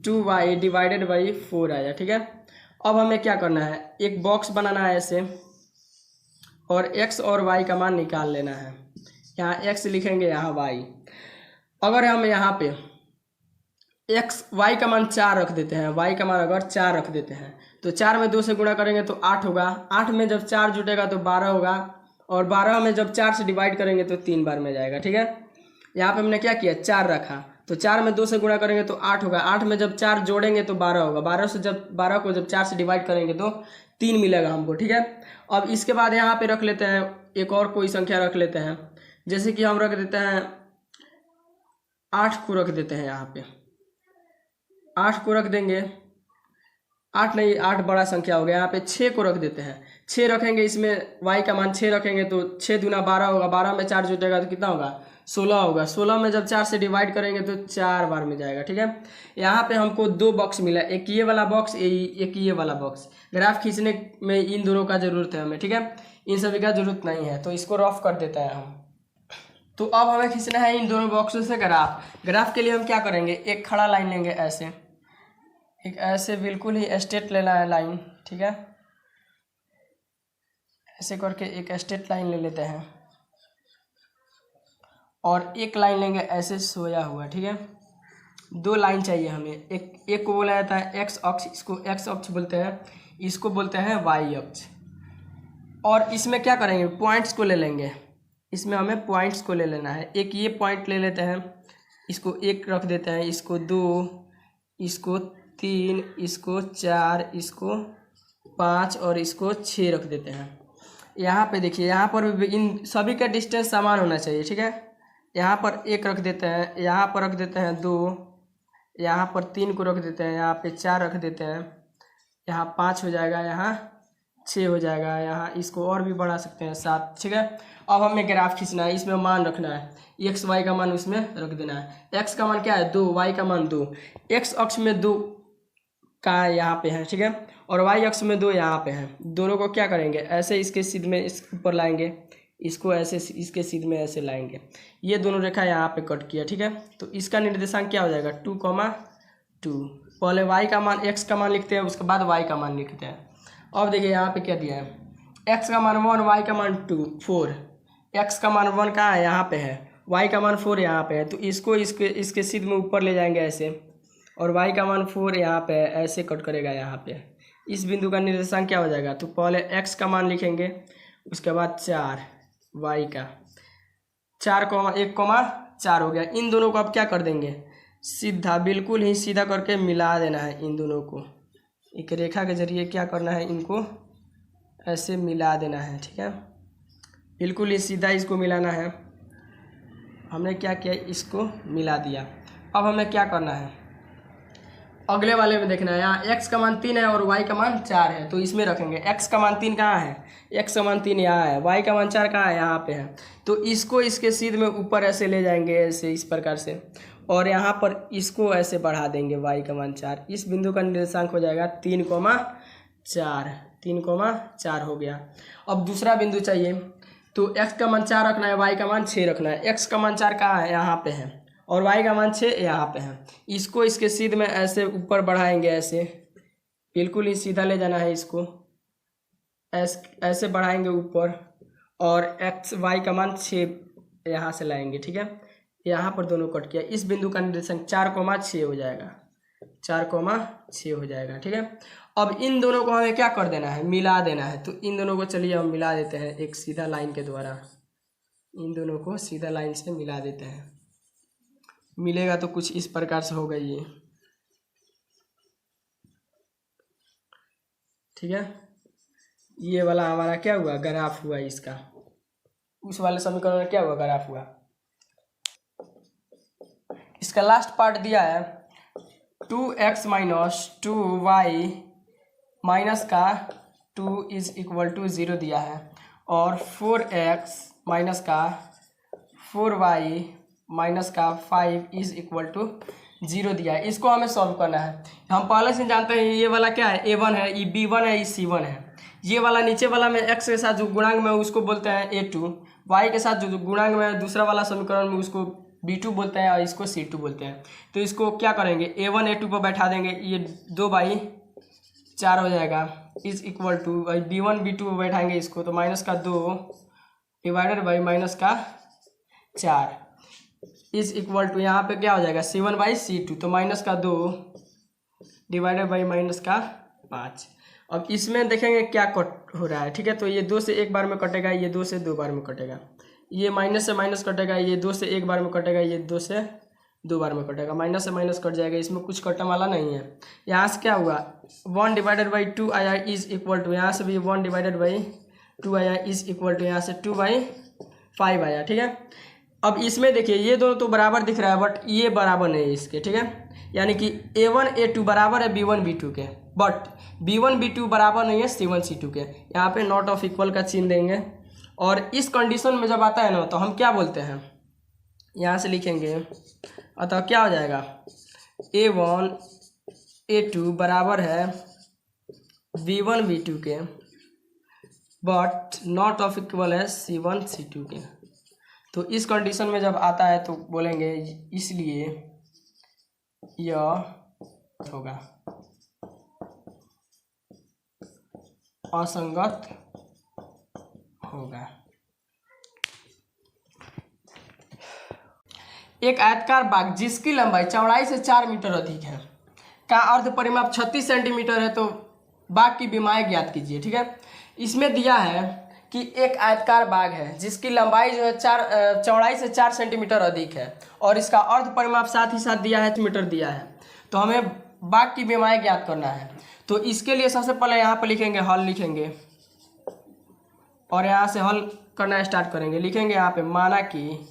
Speaker 1: 2y डिवाइडेड बाई 4 आया। ठीक है, अब हमें क्या करना है, एक बॉक्स बनाना है ऐसे, और x और y का मान निकाल लेना है। यहाँ x लिखेंगे, यहाँ y। अगर हम यहाँ पे y का मान 4 रख देते हैं, y का मान अगर 4 रख देते हैं तो 4 में 2 से गुणा करेंगे तो 8 होगा। 8 में जब 4 जुटेगा तो 12 होगा, और 12 में जब 4 से डिवाइड करेंगे तो 3 बार में जाएगा। ठीक है, यहाँ पे हमने क्या किया, 4 रखा, तो 4 में 2 से गुणा करेंगे तो 8 होगा। 8 में जब 4 जोड़ेंगे तो 12 होगा। 12 को जब 4 से डिवाइड करेंगे तो 3 मिलेगा हमको। ठीक है, अब इसके बाद यहाँ पे रख लेते हैं, एक और कोई संख्या रख लेते हैं। जैसे कि हम रख देते हैं 8 को रख देते हैं। यहाँ पे 8 को रख देंगे, 8 नहीं, 8 बड़ा संख्या हो गया। यहाँ पे 6 को रख देते हैं। 6 रखेंगे, इसमें y का मान 6 रखेंगे तो 6 दूना 12 होगा। 12 में 4 जुटेगा तो कितना होगा, 16 होगा। 16 में जब 4 से डिवाइड करेंगे तो 4 बार में जाएगा। ठीक है, यहाँ पे हमको 2 बॉक्स मिला, एक ये वाला बॉक्स, एक ये वाला बॉक्स। ग्राफ खींचने में इन दोनों का जरूरत है हमें। ठीक है, इन सभी का जरूरत नहीं है, तो इसको रफ कर देते हैं हम। तो अब हमें खींचना है इन दोनों बॉक्सों से ग्राफ। ग्राफ के लिए हम क्या करेंगे, एक खड़ा लाइन लेंगे ऐसे, एक ऐसे बिल्कुल ही स्ट्रेट लेना है लाइन। ठीक है, ऐसे करके एक स्ट्रेट लाइन ले लेते हैं, और एक लाइन लेंगे ऐसे सोया हुआ। ठीक है, 2 लाइन चाहिए हमें। एक को बोला जाता है एक्स अक्ष, इसको एक्स अक्ष बोलते हैं, इसको बोलते हैं वाई अक्ष। और इसमें क्या करेंगे, पॉइंट्स को ले लेंगे। इसमें हमें पॉइंट्स को ले लेना है। एक ये पॉइंट ले लेते हैं, इसको 1 रख देते हैं, इसको 2, इसको 3, इसको 4, इसको 5 और इसको 6 रख देते हैं। यहाँ पे देखिए, यहाँ पर इन सभी का डिस्टेंस समान होना चाहिए। ठीक है, यहाँ पर 1 रख देते हैं, यहाँ पर रख देते हैं 2, यहाँ पर 3 को रख देते हैं, यहाँ पे 4 रख देते हैं, यहाँ 5 हो जाएगा, यहाँ 6 हो जाएगा, यहाँ इसको और भी बढ़ा सकते हैं 7। ठीक है, अब हमें ग्राफ खींचना है, इसमें मान रखना है, एक्स वाई का मान उसमें रख देना है। एक्स का मान क्या है, 2, वाई का मान 2। एक्स अक्ष में 2 का यहाँ पे है। ठीक है, और वाई अक्ष में 2 यहाँ पे है। दोनों को क्या करेंगे, ऐसे इसके सीध में इस ऊपर लाएंगे, इसको ऐसे इसके सीध में ऐसे लाएंगे। ये दोनों रेखा यहाँ पे कट किया। ठीक है, तो इसका निर्देशांक क्या हो जाएगा, 2,2। पहले वाई का मान, एक्स का मान लिखते हैं, उसके बाद वाई का मान लिखते हैं। अब देखिए यहाँ पे क्या दिया है, एक्स का मान 1, वाई का मान 2, 4। एक्स का मान 1 कहाँ है, यहाँ पे है, वाई का मान 4 यहाँ पे है। तो इसको इसके सीध में ऊपर ले जाएंगे ऐसे, और y का मान 4 यहाँ पे ऐसे कट करेगा यहाँ पे। इस बिंदु का निर्देशांक क्या हो जाएगा, तो पहले x का मान लिखेंगे, उसके बाद 4, y का 4,1,4 हो गया। इन दोनों को अब क्या कर देंगे, सीधा, बिल्कुल ही सीधा करके मिला देना है। इन दोनों को एक रेखा के जरिए क्या करना है, इनको ऐसे मिला देना है। ठीक है, बिल्कुल ही सीधा इसको मिलाना है। हमने क्या किया, इसको मिला दिया। अब हमें क्या करना है, अगले वाले में देखना है, यहाँ x का मान 3 है और y का मान 4 है, तो इसमें रखेंगे। x का मान 3 कहाँ है, x का मान 3 यहाँ है, y का मान 4 कहाँ है, यहाँ पे है। तो इसको इसके सीध में ऊपर ऐसे ले जाएंगे, ऐसे इस प्रकार से, और यहाँ पर इसको ऐसे बढ़ा देंगे, y का मान 4। इस बिंदु का निर्देशांक हो जाएगा 3,4, 3,4 हो गया। अब दूसरा बिंदु चाहिए, तो x का मान 4 रखना है, y का मान 6 रखना है। x का मान 4 कहाँ है, यहाँ पे है, और y का मान 6 यहाँ पे है। इसको इसके सीध में ऐसे ऊपर बढ़ाएंगे, ऐसे बिल्कुल ही सीधा ले जाना है इसको, ऐसे बढ़ाएंगे ऊपर, और x y का मान 6 यहाँ से लाएंगे, ठीक है। यहाँ पर दोनों कट किया, इस बिंदु का निर्देशांक 4,6 हो जाएगा, 4,6 हो जाएगा, ठीक है। अब इन दोनों को हमें क्या कर देना है, मिला देना है। तो इन दोनों को चलिए हम मिला देते हैं एक सीधा लाइन के द्वारा, इन दोनों को सीधा लाइन से मिला देते हैं। मिलेगा तो कुछ इस प्रकार से होगा ये, ठीक है। ये वाला हमारा क्या हुआ, ग्राफ हुआ इसका। उस वाले समीकरण में क्या हुआ, ग्राफ हुआ। इसका लास्ट पार्ट दिया है 2x माइनस 2y माइनस का 2 इज इक्वल टू 0 दिया है, और 4x माइनस का 4y माइनस का 5 इज इक्वल टू 0 दिया है। इसको हमें सॉल्व करना है। हम पहले से जानते हैं ये वाला क्या है, a1 है, ये b1 है, ये c1 है। ये वाला नीचे वाला में x के साथ जो गुणांक में उसको बोलते हैं a2, y के साथ जो गुणांक में दूसरा वाला समीकरण में उसको b2 बोलते हैं, और इसको c2 बोलते हैं। तो इसको क्या करेंगे, a1 a2 पर बैठा देंगे, ये 2/4 हो जाएगा, is equal to b1 b2 पर बैठाएंगे इसको, तो माइनस का 2 डिवाइडेड बाई माइनस का 4 इज इक्वल टू, यहाँ पे क्या हो जाएगा c1/c2, तो माइनस का 2 डिवाइडेड बाई माइनस का 5। अब इसमें देखेंगे क्या कट हो रहा है, ठीक है। तो ये 2 से एक बार में कटेगा, ये 2 से 2 बार में कटेगा, ये माइनस से माइनस कटेगा, ये 2 से एक बार में कटेगा, ये 2 से 2 बार में कटेगा, माइनस से माइनस कट जाएगा, इसमें कुछ कटने वाला नहीं है। यहाँ से क्या हुआ, 1 डिवाइडेड बाई 2 आया इज इक्वल टू, यहाँ से भी 1 डिवाइडेड बाई 2 आया इज इक्वल टू, यहाँ से 2/5 आया, ठीक है। अब इसमें देखिए ये दोनों तो बराबर दिख रहा है, बट ये बराबर नहीं है इसके, ठीक है। यानी कि a1 a2 बराबर है b1 b2 के, बट b1 b2 बराबर नहीं है c1 c2 के। यहाँ पे नॉट ऑफ इक्वल का चिन्ह देंगे, और इस कंडीशन में जब आता है ना, तो हम क्या बोलते हैं, यहाँ से लिखेंगे, अतः क्या हो जाएगा, a1 a2 बराबर है b1 b2 के, बट नॉट ऑफ इक्वल है c1 c2 के। तो इस कंडीशन में जब आता है तो बोलेंगे इसलिए यह होगा असंगत होगा। एक आयताकार बाग जिसकी लंबाई चौड़ाई से 4 मीटर अधिक है का अर्ध परिमाप 36 सेंटीमीटर है, तो बाग की विमाएं ज्ञात कीजिए, ठीक है। इसमें दिया है कि एक आयताकार बाग है जिसकी लंबाई जो है चौड़ाई से 4 सेंटीमीटर अधिक है, और इसका अर्ध परिमाप साथ ही साथ दिया है मीटर दिया है। तो हमें बाग की विमाएं ज्ञात करना है। तो इसके लिए सबसे पहले यहाँ पर लिखेंगे, हल लिखेंगे, और यहाँ से हल करना स्टार्ट करेंगे। लिखेंगे यहाँ पे, माना कि,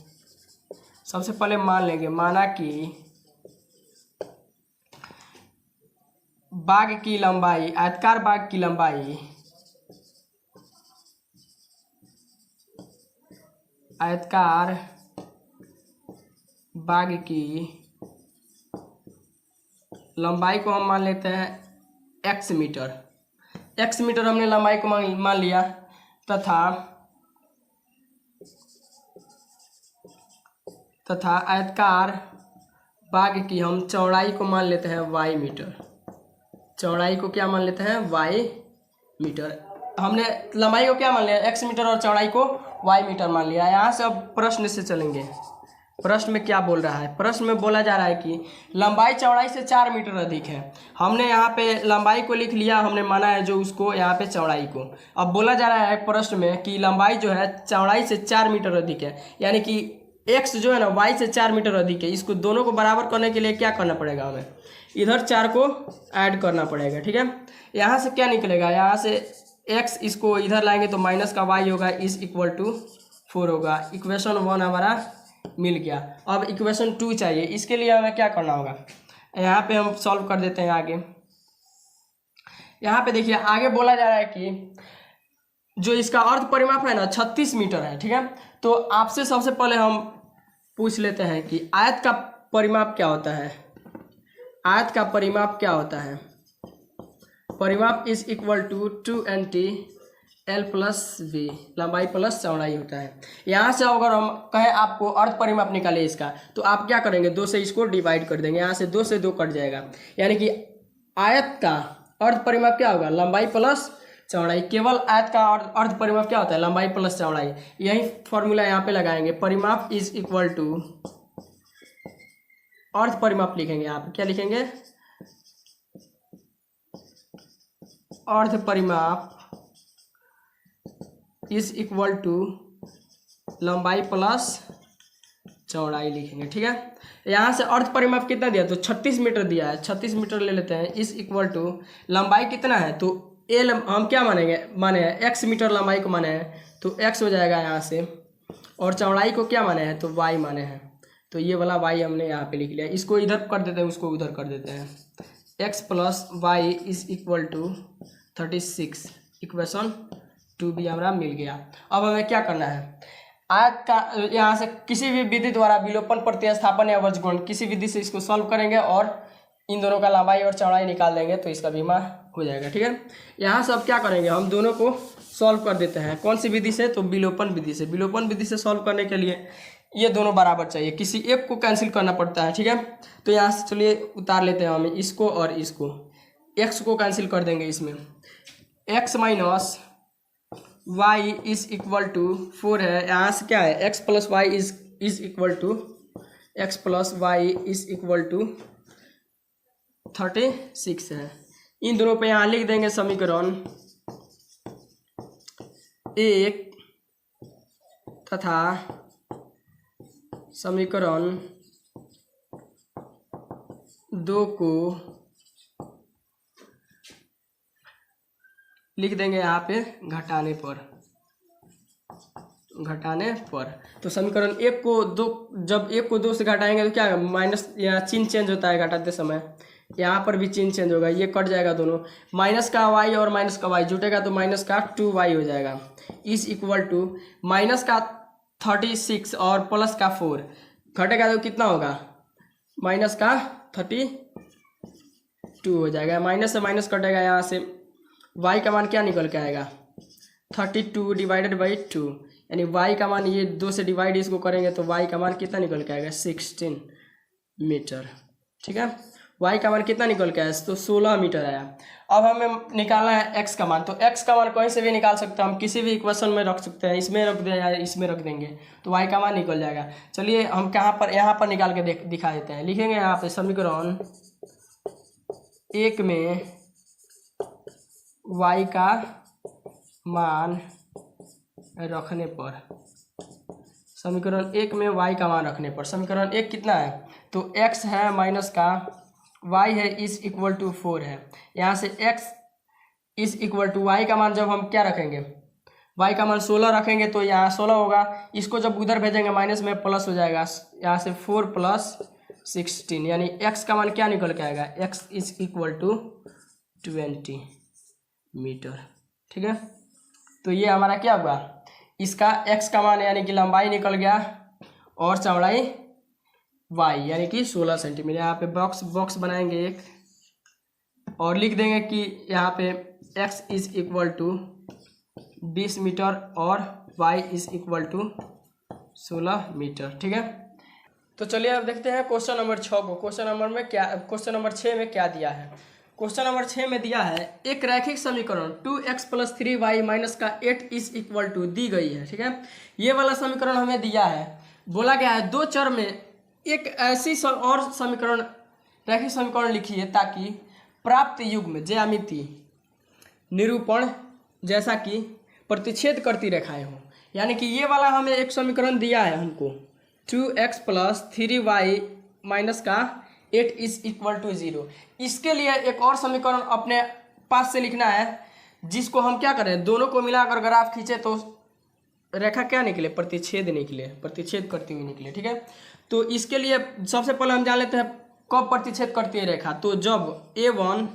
Speaker 1: सबसे पहले मान लेंगे, माना कि बाग की लंबाई, आयताकार बाग की लंबाई, आयताकार बाग की लंबाई को हम मान लेते हैं x मीटर। x मीटर हमने लंबाई को मान लिया, तथा आयताकार बाग की हम चौड़ाई को मान लेते हैं y मीटर। चौड़ाई को क्या मान लेते हैं, y मीटर। हमने लंबाई को क्या मान लिया, x मीटर, और चौड़ाई को y मीटर मान लिया। यहाँ से अब प्रश्न से चलेंगे। प्रश्न में क्या बोल रहा है, प्रश्न में बोला जा रहा है कि लंबाई चौड़ाई से 4 मीटर अधिक है। हमने यहाँ पे लंबाई को लिख लिया, हमने माना है जो उसको, यहाँ पे चौड़ाई को। अब बोला जा रहा है प्रश्न में कि लंबाई जो है चौड़ाई से 4 मीटर अधिक है, यानी कि x जो है ना y से 4 मीटर अधिक है। इसको दोनों को बराबर करने के लिए क्या करना पड़ेगा, हमें इधर 4 को ऐड करना पड़ेगा, ठीक है। यहाँ से क्या निकलेगा, यहाँ से x इसको इधर लाएंगे तो माइनस का y होगा, इज इक्वल टू 4 होगा। इक्वेशन 1 हमारा मिल गया। अब इक्वेशन 2 चाहिए, इसके लिए हमें क्या करना होगा, यहाँ पे हम सॉल्व कर देते हैं आगे। यहाँ पे देखिए आगे बोला जा रहा है कि जो इसका अर्ध परिमाप है ना 36 मीटर है, ठीक है। तो आपसे सबसे पहले हम पूछ लेते हैं कि आयत का परिमाप क्या होता है। आयत का परिमाप क्या होता है? परिमाप is equal to 2nt L plus B, लंबाई प्लस चौड़ाई होता है। यहाँ से अगर हम कहें आपको अर्ध परिमाप निकाले इसका, तो आप क्या करेंगे, 2 से इसको डिवाइड कर देंगे। यहाँ से 2 से 2 कट जाएगा, यानी कि आयत का अर्ध परिमाप क्या होगा? लंबाई प्लस चौड़ाई। केवल आयत का अर्ध परिमाप क्या होता है? लंबाई प्लस चौड़ाई। यही फॉर्मूला यहाँ पे लगाएंगे। परिमाप इज इक्वल टू अर्ध परिमाप लिखेंगे। आप क्या लिखेंगे? अर्ध परिमाप इज इक्वल टू लंबाई प्लस चौड़ाई लिखेंगे, ठीक है। यहाँ से अर्ध परिमाप कितना दिया? तो 36 मीटर दिया है, 36 मीटर ले लेते हैं। इज इक्वल टू लंबाई कितना है? तो एल हम क्या माने हैं एक्स मीटर लंबाई को माने हैं, तो एक्स हो जाएगा यहाँ से। और चौड़ाई को क्या माने हैं? तो वाई माने हैं, तो ये वाला वाई हमने यहाँ पे लिख लिया। इसको इधर कर देते हैं, उसको उधर कर देते हैं। X plus Y is equal to 36। Equation 2 भी हमारा मिल गया। अब हमें क्या करना है? आयत का यहाँ से किसी भी विधि द्वारा विलोपन, प्रतिस्थापन या वर्गगुणन, किसी विधि से इसको सॉल्व करेंगे और इन दोनों का लंबाई और चौड़ाई निकाल देंगे, तो इसका बीमा हो जाएगा, ठीक है। यहाँ से अब क्या करेंगे, हम दोनों को सॉल्व कर देते हैं। कौन सी विधि से? तो विलोपन विधि से। विलोपन विधि से सॉल्व करने के लिए ये दोनों बराबर चाहिए, किसी एक को कैंसिल करना पड़ता है, ठीक है। तो यहाँ से चलिए उतार लेते हैं हम इसको और इसको। एक्स को कैंसिल कर देंगे इसमें। X minus Y is equal to 4 है। यहाँ से क्या है? X plus Y is equal to X plus Y is equal to 36 है। इन दोनों पे यहाँ लिख देंगे समीकरण 1 तथा समीकरण 2 को लिख देंगे यहाँ पे घटाने पर। तो समीकरण 1 को 2, जब 1 को 2 से घटाएंगे तो क्या माइनस, यहाँ चिन्ह चेंज होता है घटाते समय, यहाँ पर भी चिन्ह चेंज होगा, ये कट जाएगा दोनों। माइनस का वाई और माइनस का वाई जुटेगा तो माइनस का 2y हो जाएगा। इज इक्वल टू माइनस का 36 और प्लस का 4 घटेगा तो कितना होगा? माइनस का 32 हो जाएगा। माइनस से माइनस कटेगा, यहाँ से y का मान क्या निकल के आएगा? 32 डिवाइडेड बाई 2, यानी y का मान, ये 2 से डिवाइड इसको करेंगे तो y का मान कितना निकल के आएगा? 16 मीटर, ठीक है। y का मान कितना निकल के आया? तो 16 मीटर आया। अब हमें निकालना है x का मान। तो x का मान कहीं से भी निकाल सकते हैं हम, किसी भी इक्वेशन में रख सकते हैं। इसमें रख दे या इसमें रख देंगे तो y का मान निकल जाएगा। चलिए हम कहाँ पर, यहाँ पर निकाल के दिखा देते हैं। लिखेंगे यहाँ पे समीकरण 1 में y का मान रखने पर, समीकरण 1 में y का मान रखने पर, समीकरण 1 कितना है? तो x है माइनस का y है इज इक्वल टू 4 है। यहाँ से x is equal to y का मान जब हम क्या रखेंगे, y का मान 16 रखेंगे तो यहाँ 16 होगा। इसको जब उधर भेजेंगे माइनस में प्लस हो जाएगा, यहाँ से 4 प्लस 16, यानी x का मान क्या निकल के आएगा? x is equal to 20 metre, ठीक है। तो ये हमारा क्या हुआ? इसका x का मान यानी कि लंबाई निकल गया और चौड़ाई y यानी कि 16 सेंटीमीटर। यहाँ पे बॉक्स बनाएंगे एक और लिख देंगे कि यहाँ पे x is equal to 20 metre और y is equal to 16 metre, ठीक है। तो चलिए अब देखते हैं क्वेश्चन नंबर 6 को। क्वेश्चन नंबर 6 में क्या दिया है? क्वेश्चन नंबर 6 में दिया है एक रैखिक समीकरण 2x प्लस 3y माइनस का 8 इज इक्वल टू दी गई है, ठीक है। ये वाला समीकरण हमें दिया है। बोला गया है 2 चर में एक ऐसी और समीकरण, रैखिक समीकरण लिखिए ताकि प्राप्त युग्म ज्यामिति निरूपण जैसा कि प्रतिच्छेद करती रेखाएं हों। यानी कि ये वाला हमें एक समीकरण दिया है हमको 2x प्लस 3y माइनस का 8 इज इक्वल टू 0। इसके लिए एक और समीकरण अपने पास से लिखना है जिसको हम क्या करें, दोनों को मिलाकर ग्राफ खींचे तो रेखा क्या निकले? प्रतिच्छेद निकले, प्रतिच्छेद करती हुई निकले, ठीक है। तो इसके लिए सबसे पहले हम जान लेते हैं कब प्रतिच्छेद करती है रेखा? तो जब A1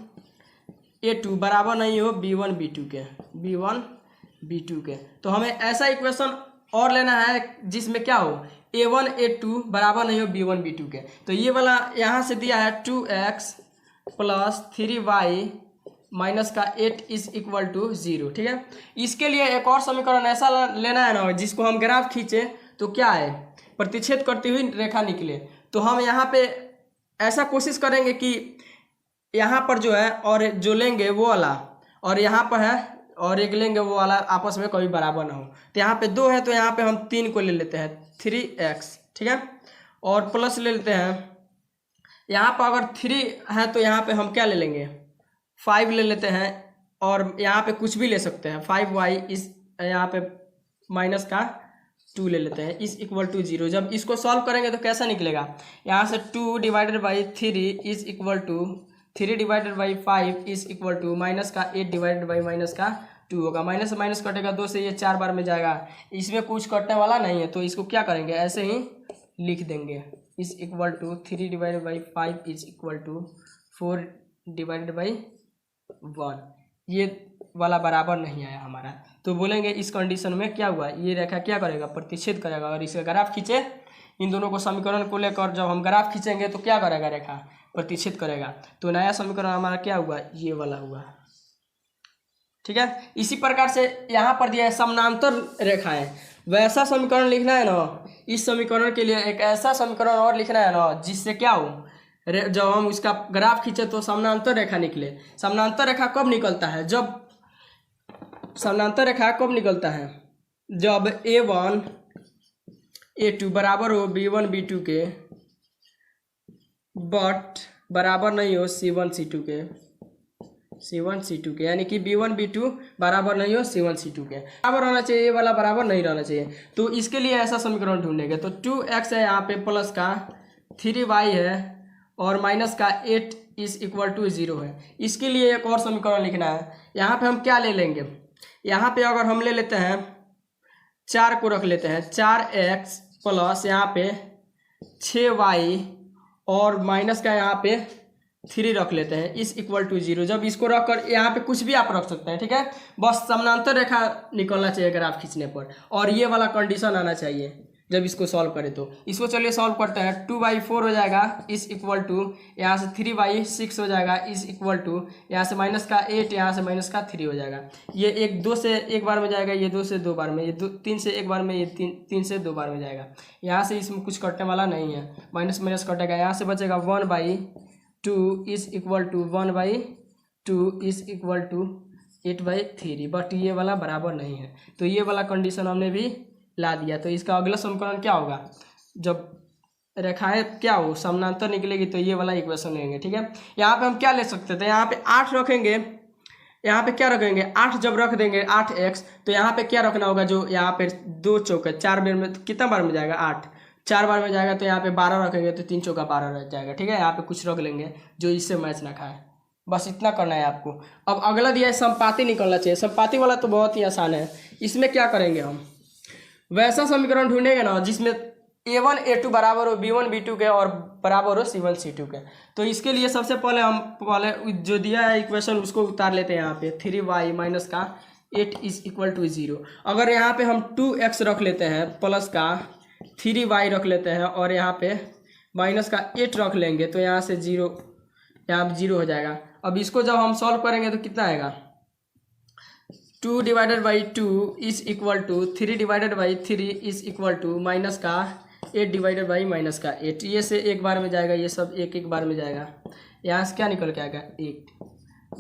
Speaker 1: A2 बराबर नहीं हो B1 B2 के, B1 B2 के। तो हमें ऐसा इक्वेशन और लेना है जिसमें क्या हो, A1 A2 बराबर नहीं हो B1 B2 के। तो ये वाला यहाँ से दिया है 2x प्लस 3y माइनस का 8 इज इक्वल टू 0, ठीक है। इसके लिए एक और समीकरण ऐसा लेना है ना जिसको हम ग्राफ खींचे तो क्या है, प्रतिच्छेद करती हुई रेखा निकले। तो हम यहाँ पे ऐसा कोशिश करेंगे कि यहाँ पर जो है और जो लेंगे वो वाला और यहाँ पर है और एक लेंगे वो वाला आपस में कभी बराबर ना हो। तो यहाँ पे 2 है तो यहाँ पे हम 3 को ले लेते हैं 3x, ठीक है, और प्लस ले लेते हैं। यहाँ पर अगर 3 है तो यहाँ पे हम क्या ले लेंगे 5 ले लेते हैं और यहाँ पे कुछ भी ले सकते हैं 5y इस यहाँ पे माइनस का 2 ले लेते हैं इस इक्वल टू 0। जब इसको सॉल्व करेंगे तो कैसा निकलेगा, यहाँ से 2 divided by 3 is equal to 3 divided by 5 is equal to minus का 8 डिवाइडेड बाई माइनस का 2 होगा। माइनस से माइनस कटेगा 2 से, ये 4 बार में जाएगा, इसमें कुछ कटने वाला नहीं है। तो इसको क्या करेंगे ऐसे ही लिख देंगे is equal to 3 divided by 5 is equal to 4 divided by 1। ये वाला बराबर नहीं आया हमारा, तो बोलेंगे इस कंडीशन में क्या हुआ, ये रेखा क्या करेगा प्रतिच्छेद करेगा। और इसका ग्राफ खींचे, इन दोनों को समीकरण को लेकर जब हम ग्राफ खींचेंगे तो क्या करेगा रेखा प्रतिच्छेद करेगा। तो नया समीकरण हमारा क्या हुआ, ये वाला हुआ, ठीक है। इसी प्रकार से यहाँ पर दिया है समानांतर रेखाएं, वैसा समीकरण लिखना है ना। इस समीकरण के लिए एक ऐसा समीकरण और लिखना है ना जिससे क्या हो, जब हम उसका ग्राफ खींचे तो समानांतर रेखा निकले। समानांतर रेखा कब निकलता है, जब समानांतर रेखा कब निकलता है, जब A1 A2 बराबर हो B1 B2 के बट बराबर नहीं हो C1 C2 के, C1 C2 के, यानी कि B1 B2 बराबर नहीं हो C1 C2 के। बराबर होना चाहिए, ये वाला बराबर नहीं रहना चाहिए। तो इसके लिए ऐसा समीकरण ढूंढेंगे। तो 2x है यहाँ पे प्लस का 3y है और माइनस का 8 इज इक्वल टू 0 है। इसके लिए एक और समीकरण लिखना है। यहाँ पे हम क्या ले लेंगे, यहाँ पे अगर हम ले लेते हैं 4 को रख लेते हैं, 4x प्लस यहाँ पे 6y और माइनस का यहाँ पे 3 रख लेते हैं इस इक्वल टू 0। जब इसको रख कर यहाँ पे कुछ भी आप रख सकते हैं, ठीक है। बस समानांतर रेखा निकलना चाहिए ग्राफ खींचने पर, और ये वाला कंडीशन आना चाहिए जब इसको सॉल्व करें। तो इसको चलिए सॉल्व करते हैं। 2y4 हो जाएगा इस इक्वल टू, यहाँ से 3y6 हो जाएगा इस इक्वल टू, यहाँ से माइनस का 8, यहाँ से माइनस का 3 हो जाएगा। ये 2 से 1 बार में जाएगा, ये 2 से 2 बार में, ये 3 से 1 बार में, ये 3 से 2 बार में जाएगा। यहाँ से इसमें कुछ कटने वाला नहीं है, माइनस माइनस कटेगा। यहाँ से बचेगा 1/2 is equal to 1/2 is equal to 8/3, but ये वाला बराबर नहीं है। तो ये वाला कंडीशन हमने भी ला दिया। तो इसका अगला समीकरण क्या होगा, जब रेखाएं क्या हो समानांतर निकलेगी तो ये वाला इक्वेशन लेंगे, ठीक है। यहाँ पे हम क्या ले सकते थे, यहाँ पे 8 रखेंगे, यहाँ पे क्या रखेंगे 8, जब रख देंगे 8x तो यहाँ पे क्या रखना होगा, जो यहाँ पे 2 चौके 4 बार में, तो कितना बार में जाएगा 8, 4 बार में जाएगा। तो यहाँ पे 12 रखेंगे तो 3 चौका 12 रह जाएगा, ठीक है। यहाँ पे कुछ रख लेंगे जो इससे मैच ना खाए, बस इतना करना है आपको। अब अगला दिया है संपाति निकलना चाहिए। संपाति वाला तो बहुत ही आसान है। इसमें क्या करेंगे, हम वैसा समीकरण ढूंढेंगे ना जिसमें A1 A2 बराबर हो B1 B2 के और बराबर हो C1 C2 के। तो इसके लिए सबसे पहले हम जो दिया है इक्वेशन उसको उतार लेते हैं। यहाँ पे 3y माइनस का 8 इज इक्वल टू 0। अगर यहाँ पे हम 2x रख लेते हैं प्लस का 3y रख लेते हैं और यहाँ पे माइनस का 8 रख लेंगे तो यहाँ से 0, यहाँ पे 0 हो जाएगा। अब इसको जब हम सॉल्व करेंगे तो कितना आएगा, 2 divided by 2 is equal to 3 divided by 3 is equal to minus का 8 डिवाइडेड बाई माइनस का 8। ये से 1 बार में जाएगा, ये सब 1 बार में जाएगा। यहाँ से क्या निकल के आएगा 8,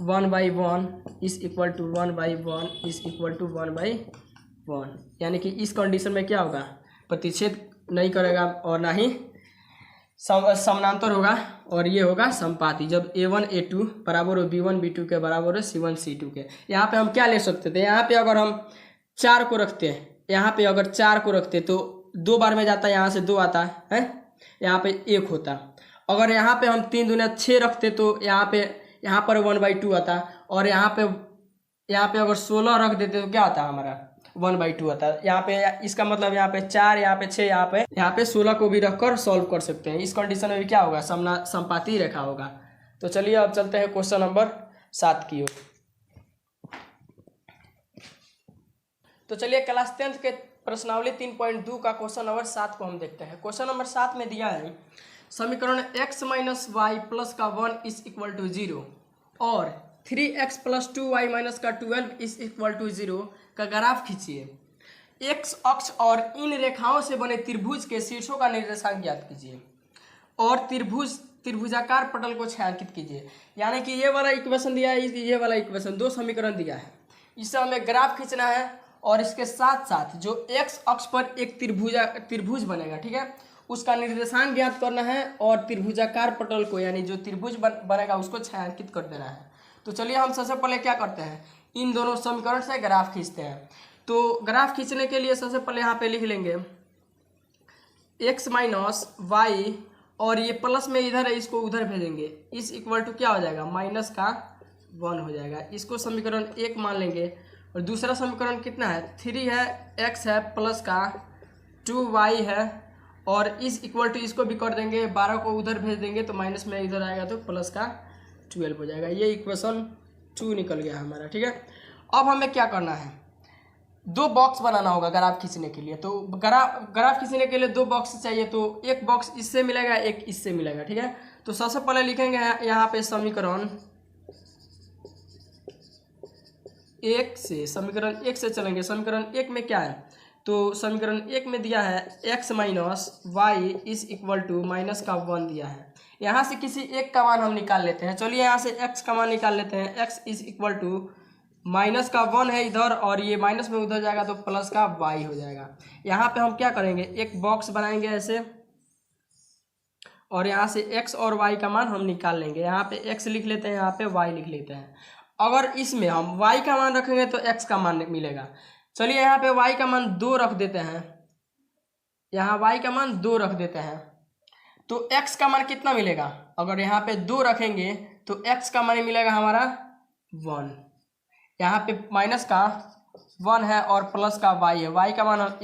Speaker 1: 1/1 is equal to 1/1 is equal to 1/1। यानी कि इस कंडीशन में क्या होगा, प्रतिच्छेद नहीं करेगा और ना ही समानांतर होगा, और ये होगा संपाति जब A1 A2 बराबर हो B1 B2 के बराबर हो C1 C2 के। यहाँ पे हम क्या ले सकते थे, यहाँ पे अगर हम 4 को रखते हैं, यहाँ पे अगर 4 को रखते तो 2 बार में जाता है, यहाँ से 2 आता है, यहाँ पे 1 होता। अगर यहाँ पे हम 3 दूनी 6 रखते तो यहाँ पर 1/2 आता, और यहाँ पे अगर 16 रख देते तो क्या आता हमारा 1/2 आता है। यहाँ पे इसका मतलब यहाँ पे 4, यहाँ पे 6, यहाँ पे 16 को भी रखकर सॉल्व कर सकते हैं। इस कंडीशन में भी क्या होगा, समपाती रेखा होगा। तो चलिए अब चलते हैं क्वेश्चन नंबर 7 की ओर। तो चलिए क्लास 10th के प्रश्नावली 3.2 का क्वेश्चन नंबर 7 को हम देखते हैं। क्वेश्चन नंबर 7 में दिया है समीकरण x माइनस वाई प्लस का 1 इज इक्वल टू 0 और 3x प्लस 2y माइनस का 12 इज इक्वल टू 0 का ग्राफ खींचिए। x अक्ष और इन रेखाओं से बने त्रिभुज के शीर्षों का निर्देशांक ज्ञात कीजिए और त्रिभुजाकार पटल को छायांकित कीजिए। यानी कि ये वाला इक्वेशन दिया है, ये वाला इक्वेशन, दो समीकरण दिया है, इससे हमें ग्राफ खींचना है और इसके साथ साथ जो x अक्ष पर एक त्रिभुज बनेगा, ठीक है, उसका निर्देशांक ज्ञात करना है और त्रिभुजाकार पटल को यानी जो त्रिभुज बनेगा उसको छायांकित कर देना है। तो चलिए हम सबसे पहले क्या करते हैं, इन दोनों समीकरण से ग्राफ खींचते हैं। तो ग्राफ खींचने के लिए सबसे पहले यहाँ पे लिख लेंगे x माइनस वाई और ये प्लस में इधर है, इसको उधर भेजेंगे, इस इक्वल टू क्या हो जाएगा, माइनस का 1 हो जाएगा। इसको समीकरण 1 मान लेंगे और दूसरा समीकरण कितना है, 3 है, x है, प्लस का 2y है और इस इक्वल टू इसको भी कर देंगे, 12 को उधर भेज देंगे तो माइनस में इधर आएगा तो प्लस का 12 हो जाएगा। ये इक्वेशन 2 निकल गया हमारा, ठीक है। अब हमें क्या करना है, दो बॉक्स बनाना होगा ग्राफ खींचने के लिए। तो ग्राफ खींचने के लिए दो बॉक्स चाहिए, तो एक बॉक्स इससे मिलेगा, एक इससे मिलेगा, ठीक है। तो सबसे पहले लिखेंगे यहाँ पे समीकरण 1 से, समीकरण 1 से चलेंगे। समीकरण 1 में क्या है, तो समीकरण 1 में दिया है x minus Y is equal to minus का 1 दिया है। यहाँ से किसी एक का मान हम निकाल लेते हैं। चलिए यहाँ से x का मान निकाल लेते हैं। x is equal to minus का 1 है इधर और ये माइनस में उधर जाएगा तो प्लस का y हो जाएगा। यहाँ पे हम क्या करेंगे, एक बॉक्स बनाएंगे ऐसे और यहाँ से x और y का मान हम निकाल लेंगे। यहाँ पे x लिख लेते हैं, यहाँ पे y लिख लेते हैं। अगर इसमें हम y का मान रखेंगे तो x का मान मिलेगा। चलिए यहाँ पे y का मान 2 रख देते हैं, यहाँ y का मान 2 रख देते हैं तो x का मान कितना मिलेगा, अगर यहाँ पे 2 रखेंगे तो x का मान मिलेगा हमारा 1। यहाँ पे माइनस का 1 है और प्लस का y है, y का मान हम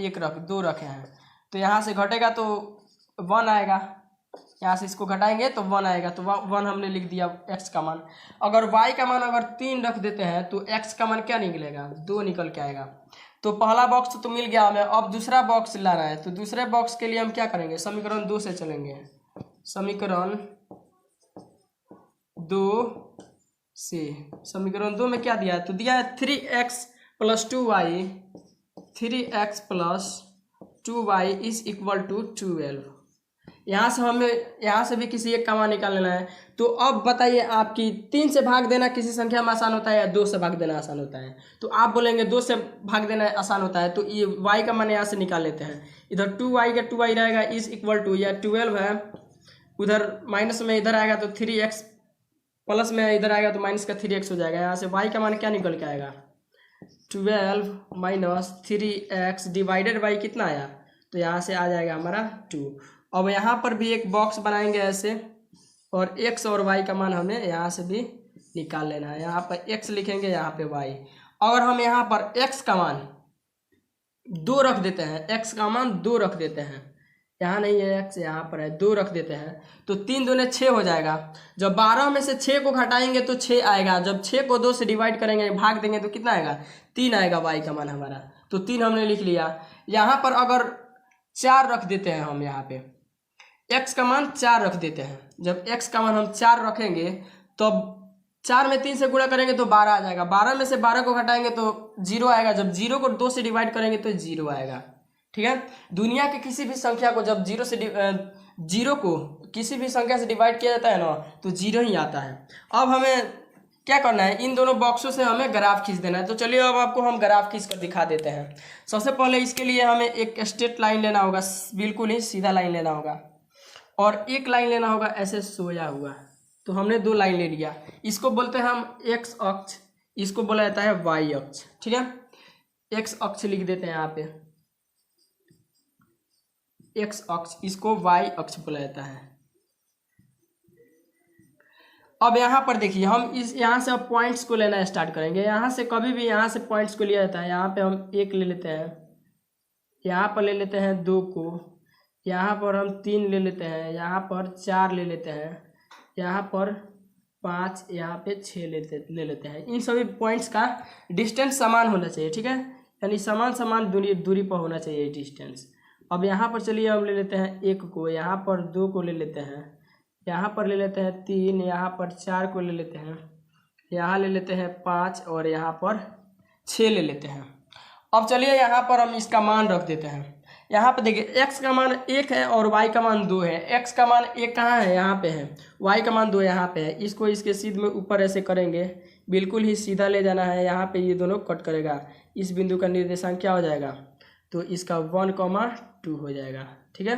Speaker 1: 2 रखे हैं तो यहाँ से घटेगा तो 1 आएगा, यहाँ से इसको घटाएंगे तो 1 आएगा, तो 1 हमने लिख दिया x का मान। अगर y का मान अगर 3 रख देते हैं तो x का मान क्या निकलेगा, 2 निकल के आएगा। तो पहला बॉक्स तो मिल गया हमें, अब दूसरा बॉक्स लाना है। तो दूसरे बॉक्स के लिए हम क्या करेंगे, समीकरण 2 से चलेंगे। समीकरण 2 से, समीकरण 2 में क्या दिया है, तो दिया है 3x plus 2y, 3x plus 2y is equal to 12। यहाँ से भी किसी एक का मान निकाल लेना है। तो अब बताइए आपकी 3 से भाग देना किसी संख्या में आसान होता है या 2 से भाग देना आसान होता है, तो आप बोलेंगे 2 से भाग देना आसान होता है। तो ये y का मान यहाँ से निकाल लेते हैं, इधर 2y का 2y रहेगा इज इक्वल टू, या 12 है, उधर माइनस में इधर आएगा तो 3x, प्लस में इधर आएगा तो माइनस का 3x हो जाएगा। यहाँ से y का मान क्या निकल के आएगा, 12 माइनस 3x डिवाइडेड बाई कितना आया, तो यहाँ से आ जाएगा हमारा 2। अब यहाँ पर भी एक बॉक्स बनाएंगे ऐसे और x और y का मान हमें यहाँ से भी निकाल लेना है। यहाँ पर x लिखेंगे, यहाँ पे y। अगर हम यहाँ पर x का मान 2 रख देते हैं, x का मान 2 रख देते हैं, यहाँ नहीं है x, यहाँ पर है, 2 रख देते हैं तो 3 दूने 6 हो जाएगा। जब 12 में से 6 को घटाएंगे तो 6 आएगा, जब 6 को 2 से डिवाइड करेंगे, भाग देंगे तो कितना आएगा, 3 आएगा y का मान हमारा। तो 3 हमने लिख लिया। यहाँ पर अगर 4 रख देते हैं हम, यहाँ पे x का मान 4 रख देते हैं। जब x का मान हम 4 रखेंगे तो 4 में 3 से गुणा करेंगे तो 12 आ जाएगा, 12 में से 12 को घटाएंगे तो 0 आएगा, जब 0 को 2 से डिवाइड करेंगे तो 0 आएगा, ठीक है। दुनिया के किसी भी संख्या को जब 0 को किसी भी संख्या से डिवाइड किया जाता है ना तो 0 ही आता है। अब हमें क्या करना है, इन दोनों बॉक्सों से हमें ग्राफ खींच देना है। तो चलिए अब आपको हम ग्राफ खींच कर दिखा देते हैं। सबसे पहले इसके लिए हमें एक स्ट्रेट लाइन लेना होगा, बिल्कुल ही सीधा लाइन लेना होगा, और एक लाइन लेना होगा ऐसे सोया हुआ। तो हमने 2 लाइन ले लिया, इसको बोलते हैं हम x अक्ष, इसको बोला जाता है y अक्ष, ठीक है। x अक्ष लिख देते हैं यहाँ पे, x अक्ष, इसको y अक्ष बोला जाता है। अब यहाँ पर देखिए हम इस यहाँ से अब पॉइंट्स को लेना स्टार्ट करेंगे। यहाँ से कभी भी यहाँ से पॉइंट्स को लिया जाता है। यहाँ पे हम 1 ले लेते हैं, यहाँ पर ले लेते हैं 2 को, यहाँ पर हम 3 ले लेते हैं, यहाँ पर 4 ले लेते हैं, यहाँ पर 5, यहाँ पे 6 ले लेते हैं। इन सभी पॉइंट्स का डिस्टेंस समान होना चाहिए, ठीक है, यानी समान समान दूरी पर होना चाहिए डिस्टेंस। अब यहाँ पर चलिए हम ले लेते हैं 1 को, यहाँ पर 2 को ले लेते हैं, यहाँ पर ले लेते हैं 3, यहाँ पर 4 को ले लेते हैं, यहाँ ले लेते हैं 5 और यहाँ पर 6 ले लेते हैं। अब चलिए यहाँ पर हम इसका मान रख देते हैं। यहाँ पे देखिए x का मान 1 है और y का मान 2 है। x का मान 1 कहाँ है, यहाँ पे है, y का मान 2 यहाँ पे है। इसको इसके सीध में ऊपर ऐसे करेंगे, बिल्कुल ही सीधा ले जाना है। यहाँ पे ये दोनों कट करेगा, इस बिंदु का निर्देशांक क्या हो जाएगा, तो इसका 1,2 हो जाएगा, ठीक है।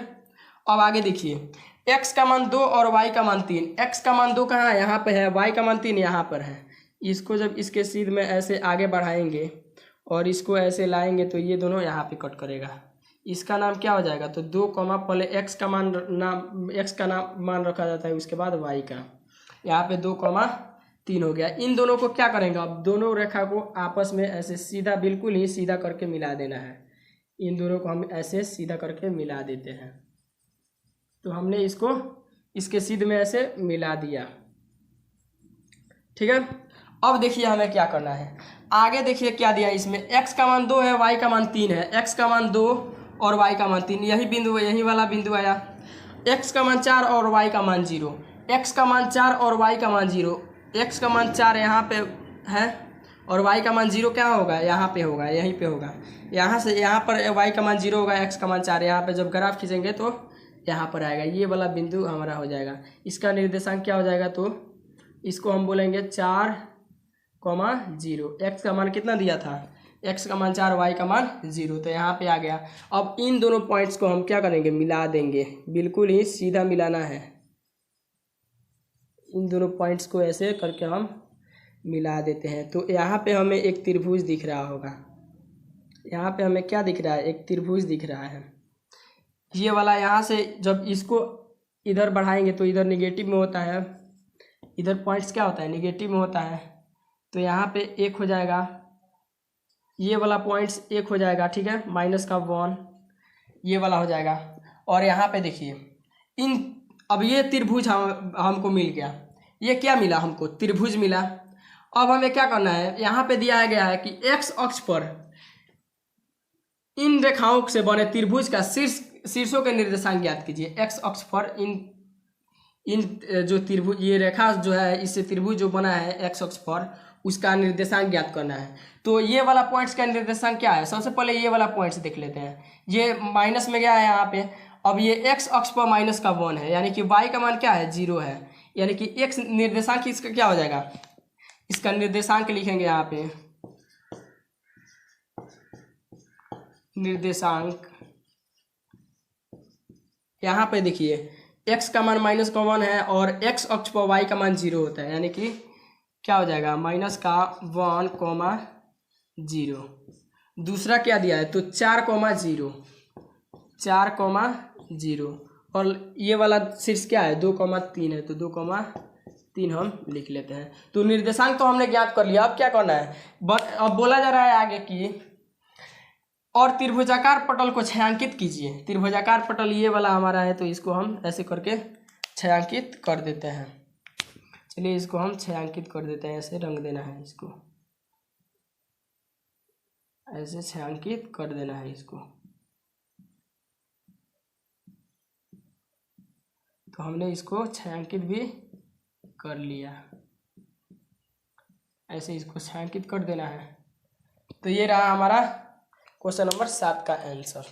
Speaker 1: अब आगे देखिए x का मान 2 और y का मान 3। x का मान 2 कहाँ है, यहाँ पे है, y का मान 3 यहाँ पर है। इसको जब इसके सीध में ऐसे आगे बढ़ाएंगे और इसको ऐसे लाएंगे तो ये दोनों यहाँ पे कट करेगा। इसका नाम क्या हो जाएगा, तो 2, पहले x का नाम मान रखा जाता है, उसके बाद y का, यहाँ पे 2,3 हो गया। इन दोनों को क्या करेंगे, अब दोनों रेखा को आपस में ऐसे सीधा, बिल्कुल ही सीधा करके मिला देना है। इन दोनों को हम ऐसे सीधा करके मिला देते हैं। तो हमने इसको इसके सीध में ऐसे मिला दिया, ठीक है। अब देखिए हमें क्या करना है, आगे देखिए क्या दिया इसमें, x का मान 2 है, y का मान 3 है। x का मान 2 और y का मान 3, यही बिंदु, यही वाला बिंदु आया। x का मान 4 और y का मान 0, x का मान 4 और y का मान 0, x का मान 4 यहाँ पे है और y का मान 0 क्या होगा, यहाँ पे होगा, यहीं पे होगा। यहाँ से यहाँ पर y का मान 0 होगा, x का मान 4, यहाँ पे जब ग्राफ खींचेंगे तो यहाँ पर आएगा, ये वाला बिंदु हमारा हो जाएगा। इसका निर्देशांक क्या हो जाएगा, तो इसको हम बोलेंगे 4,0। x का मान कितना दिया था, x का मान 4, y का मान 0, तो यहाँ पे आ गया। अब इन दोनों पॉइंट्स को हम क्या करेंगे, मिला देंगे, बिल्कुल ही सीधा मिलाना है। इन दोनों पॉइंट्स को ऐसे करके हम मिला देते हैं। तो यहाँ पे हमें एक त्रिभुज दिख रहा होगा, यहाँ पे हमें क्या दिख रहा है, एक त्रिभुज दिख रहा है। ये वाला यहाँ से जब इसको इधर बढ़ाएंगे तो इधर निगेटिव में होता है, इधर पॉइंट्स क्या होता है, निगेटिव में होता है। तो यहाँ पे 1 हो जाएगा, ये वाला पॉइंट्स 1 हो जाएगा, ठीक है, -1 ये वाला हो जाएगा। और यहाँ पे देखिए अब ये त्रिभुज हमको मिल गया। ये क्या मिला हमको, त्रिभुज मिला। अब हमें क्या करना है, यहाँ पे दिया गया है कि x अक्ष पर इन रेखाओं से बने त्रिभुज का शीर्षों के निर्देशांक ज्ञात कीजिए। x अक्ष पर इन जो त्रिभुज, ये रेखा जो है, इससे त्रिभुज जो बना है x अक्ष पर, उसका निर्देशांक ज्ञात करना है। तो ये वाला पॉइंट्स का निर्देशांक क्या है, सबसे पहले ये वाला पॉइंट्स देख लेते हैं। ये माइनस में गया है यहाँ पे। अब ये x अक्ष पर -1 है, यानी कि y का मान क्या है, 0 है, यानी कि x निर्देशांक इसका क्या हो जाएगा, इसका निर्देशांक लिखेंगे यहाँ पे, निर्देशांक। यहाँ पे देखिए x का मान -1 है और x अक्ष पर y का मान 0 होता है, यानी कि क्या हो जाएगा, -1,0। दूसरा क्या दिया है, तो 4,0 और ये वाला शीर्ष क्या है, 2,3 है, तो 2,3 हम लिख लेते हैं। तो निर्देशांक तो हमने ज्ञात कर लिया। अब क्या करना है, अब बोला जा रहा है आगे की और त्रिभुजाकार पटल को छायांकित कीजिए। त्रिभुजाकार पटल ये वाला हमारा है, तो इसको हम ऐसे करके छायांकित कर देते हैं। चलिए इसको हम छायांकित कर देते हैं, ऐसे रंग देना है, इसको ऐसे छायांकित कर देना है इसको। तो हमने इसको छायांकित भी कर लिया, ऐसे इसको छायांकित कर देना है। तो ये रहा हमारा क्वेश्चन नंबर 7 का आंसर।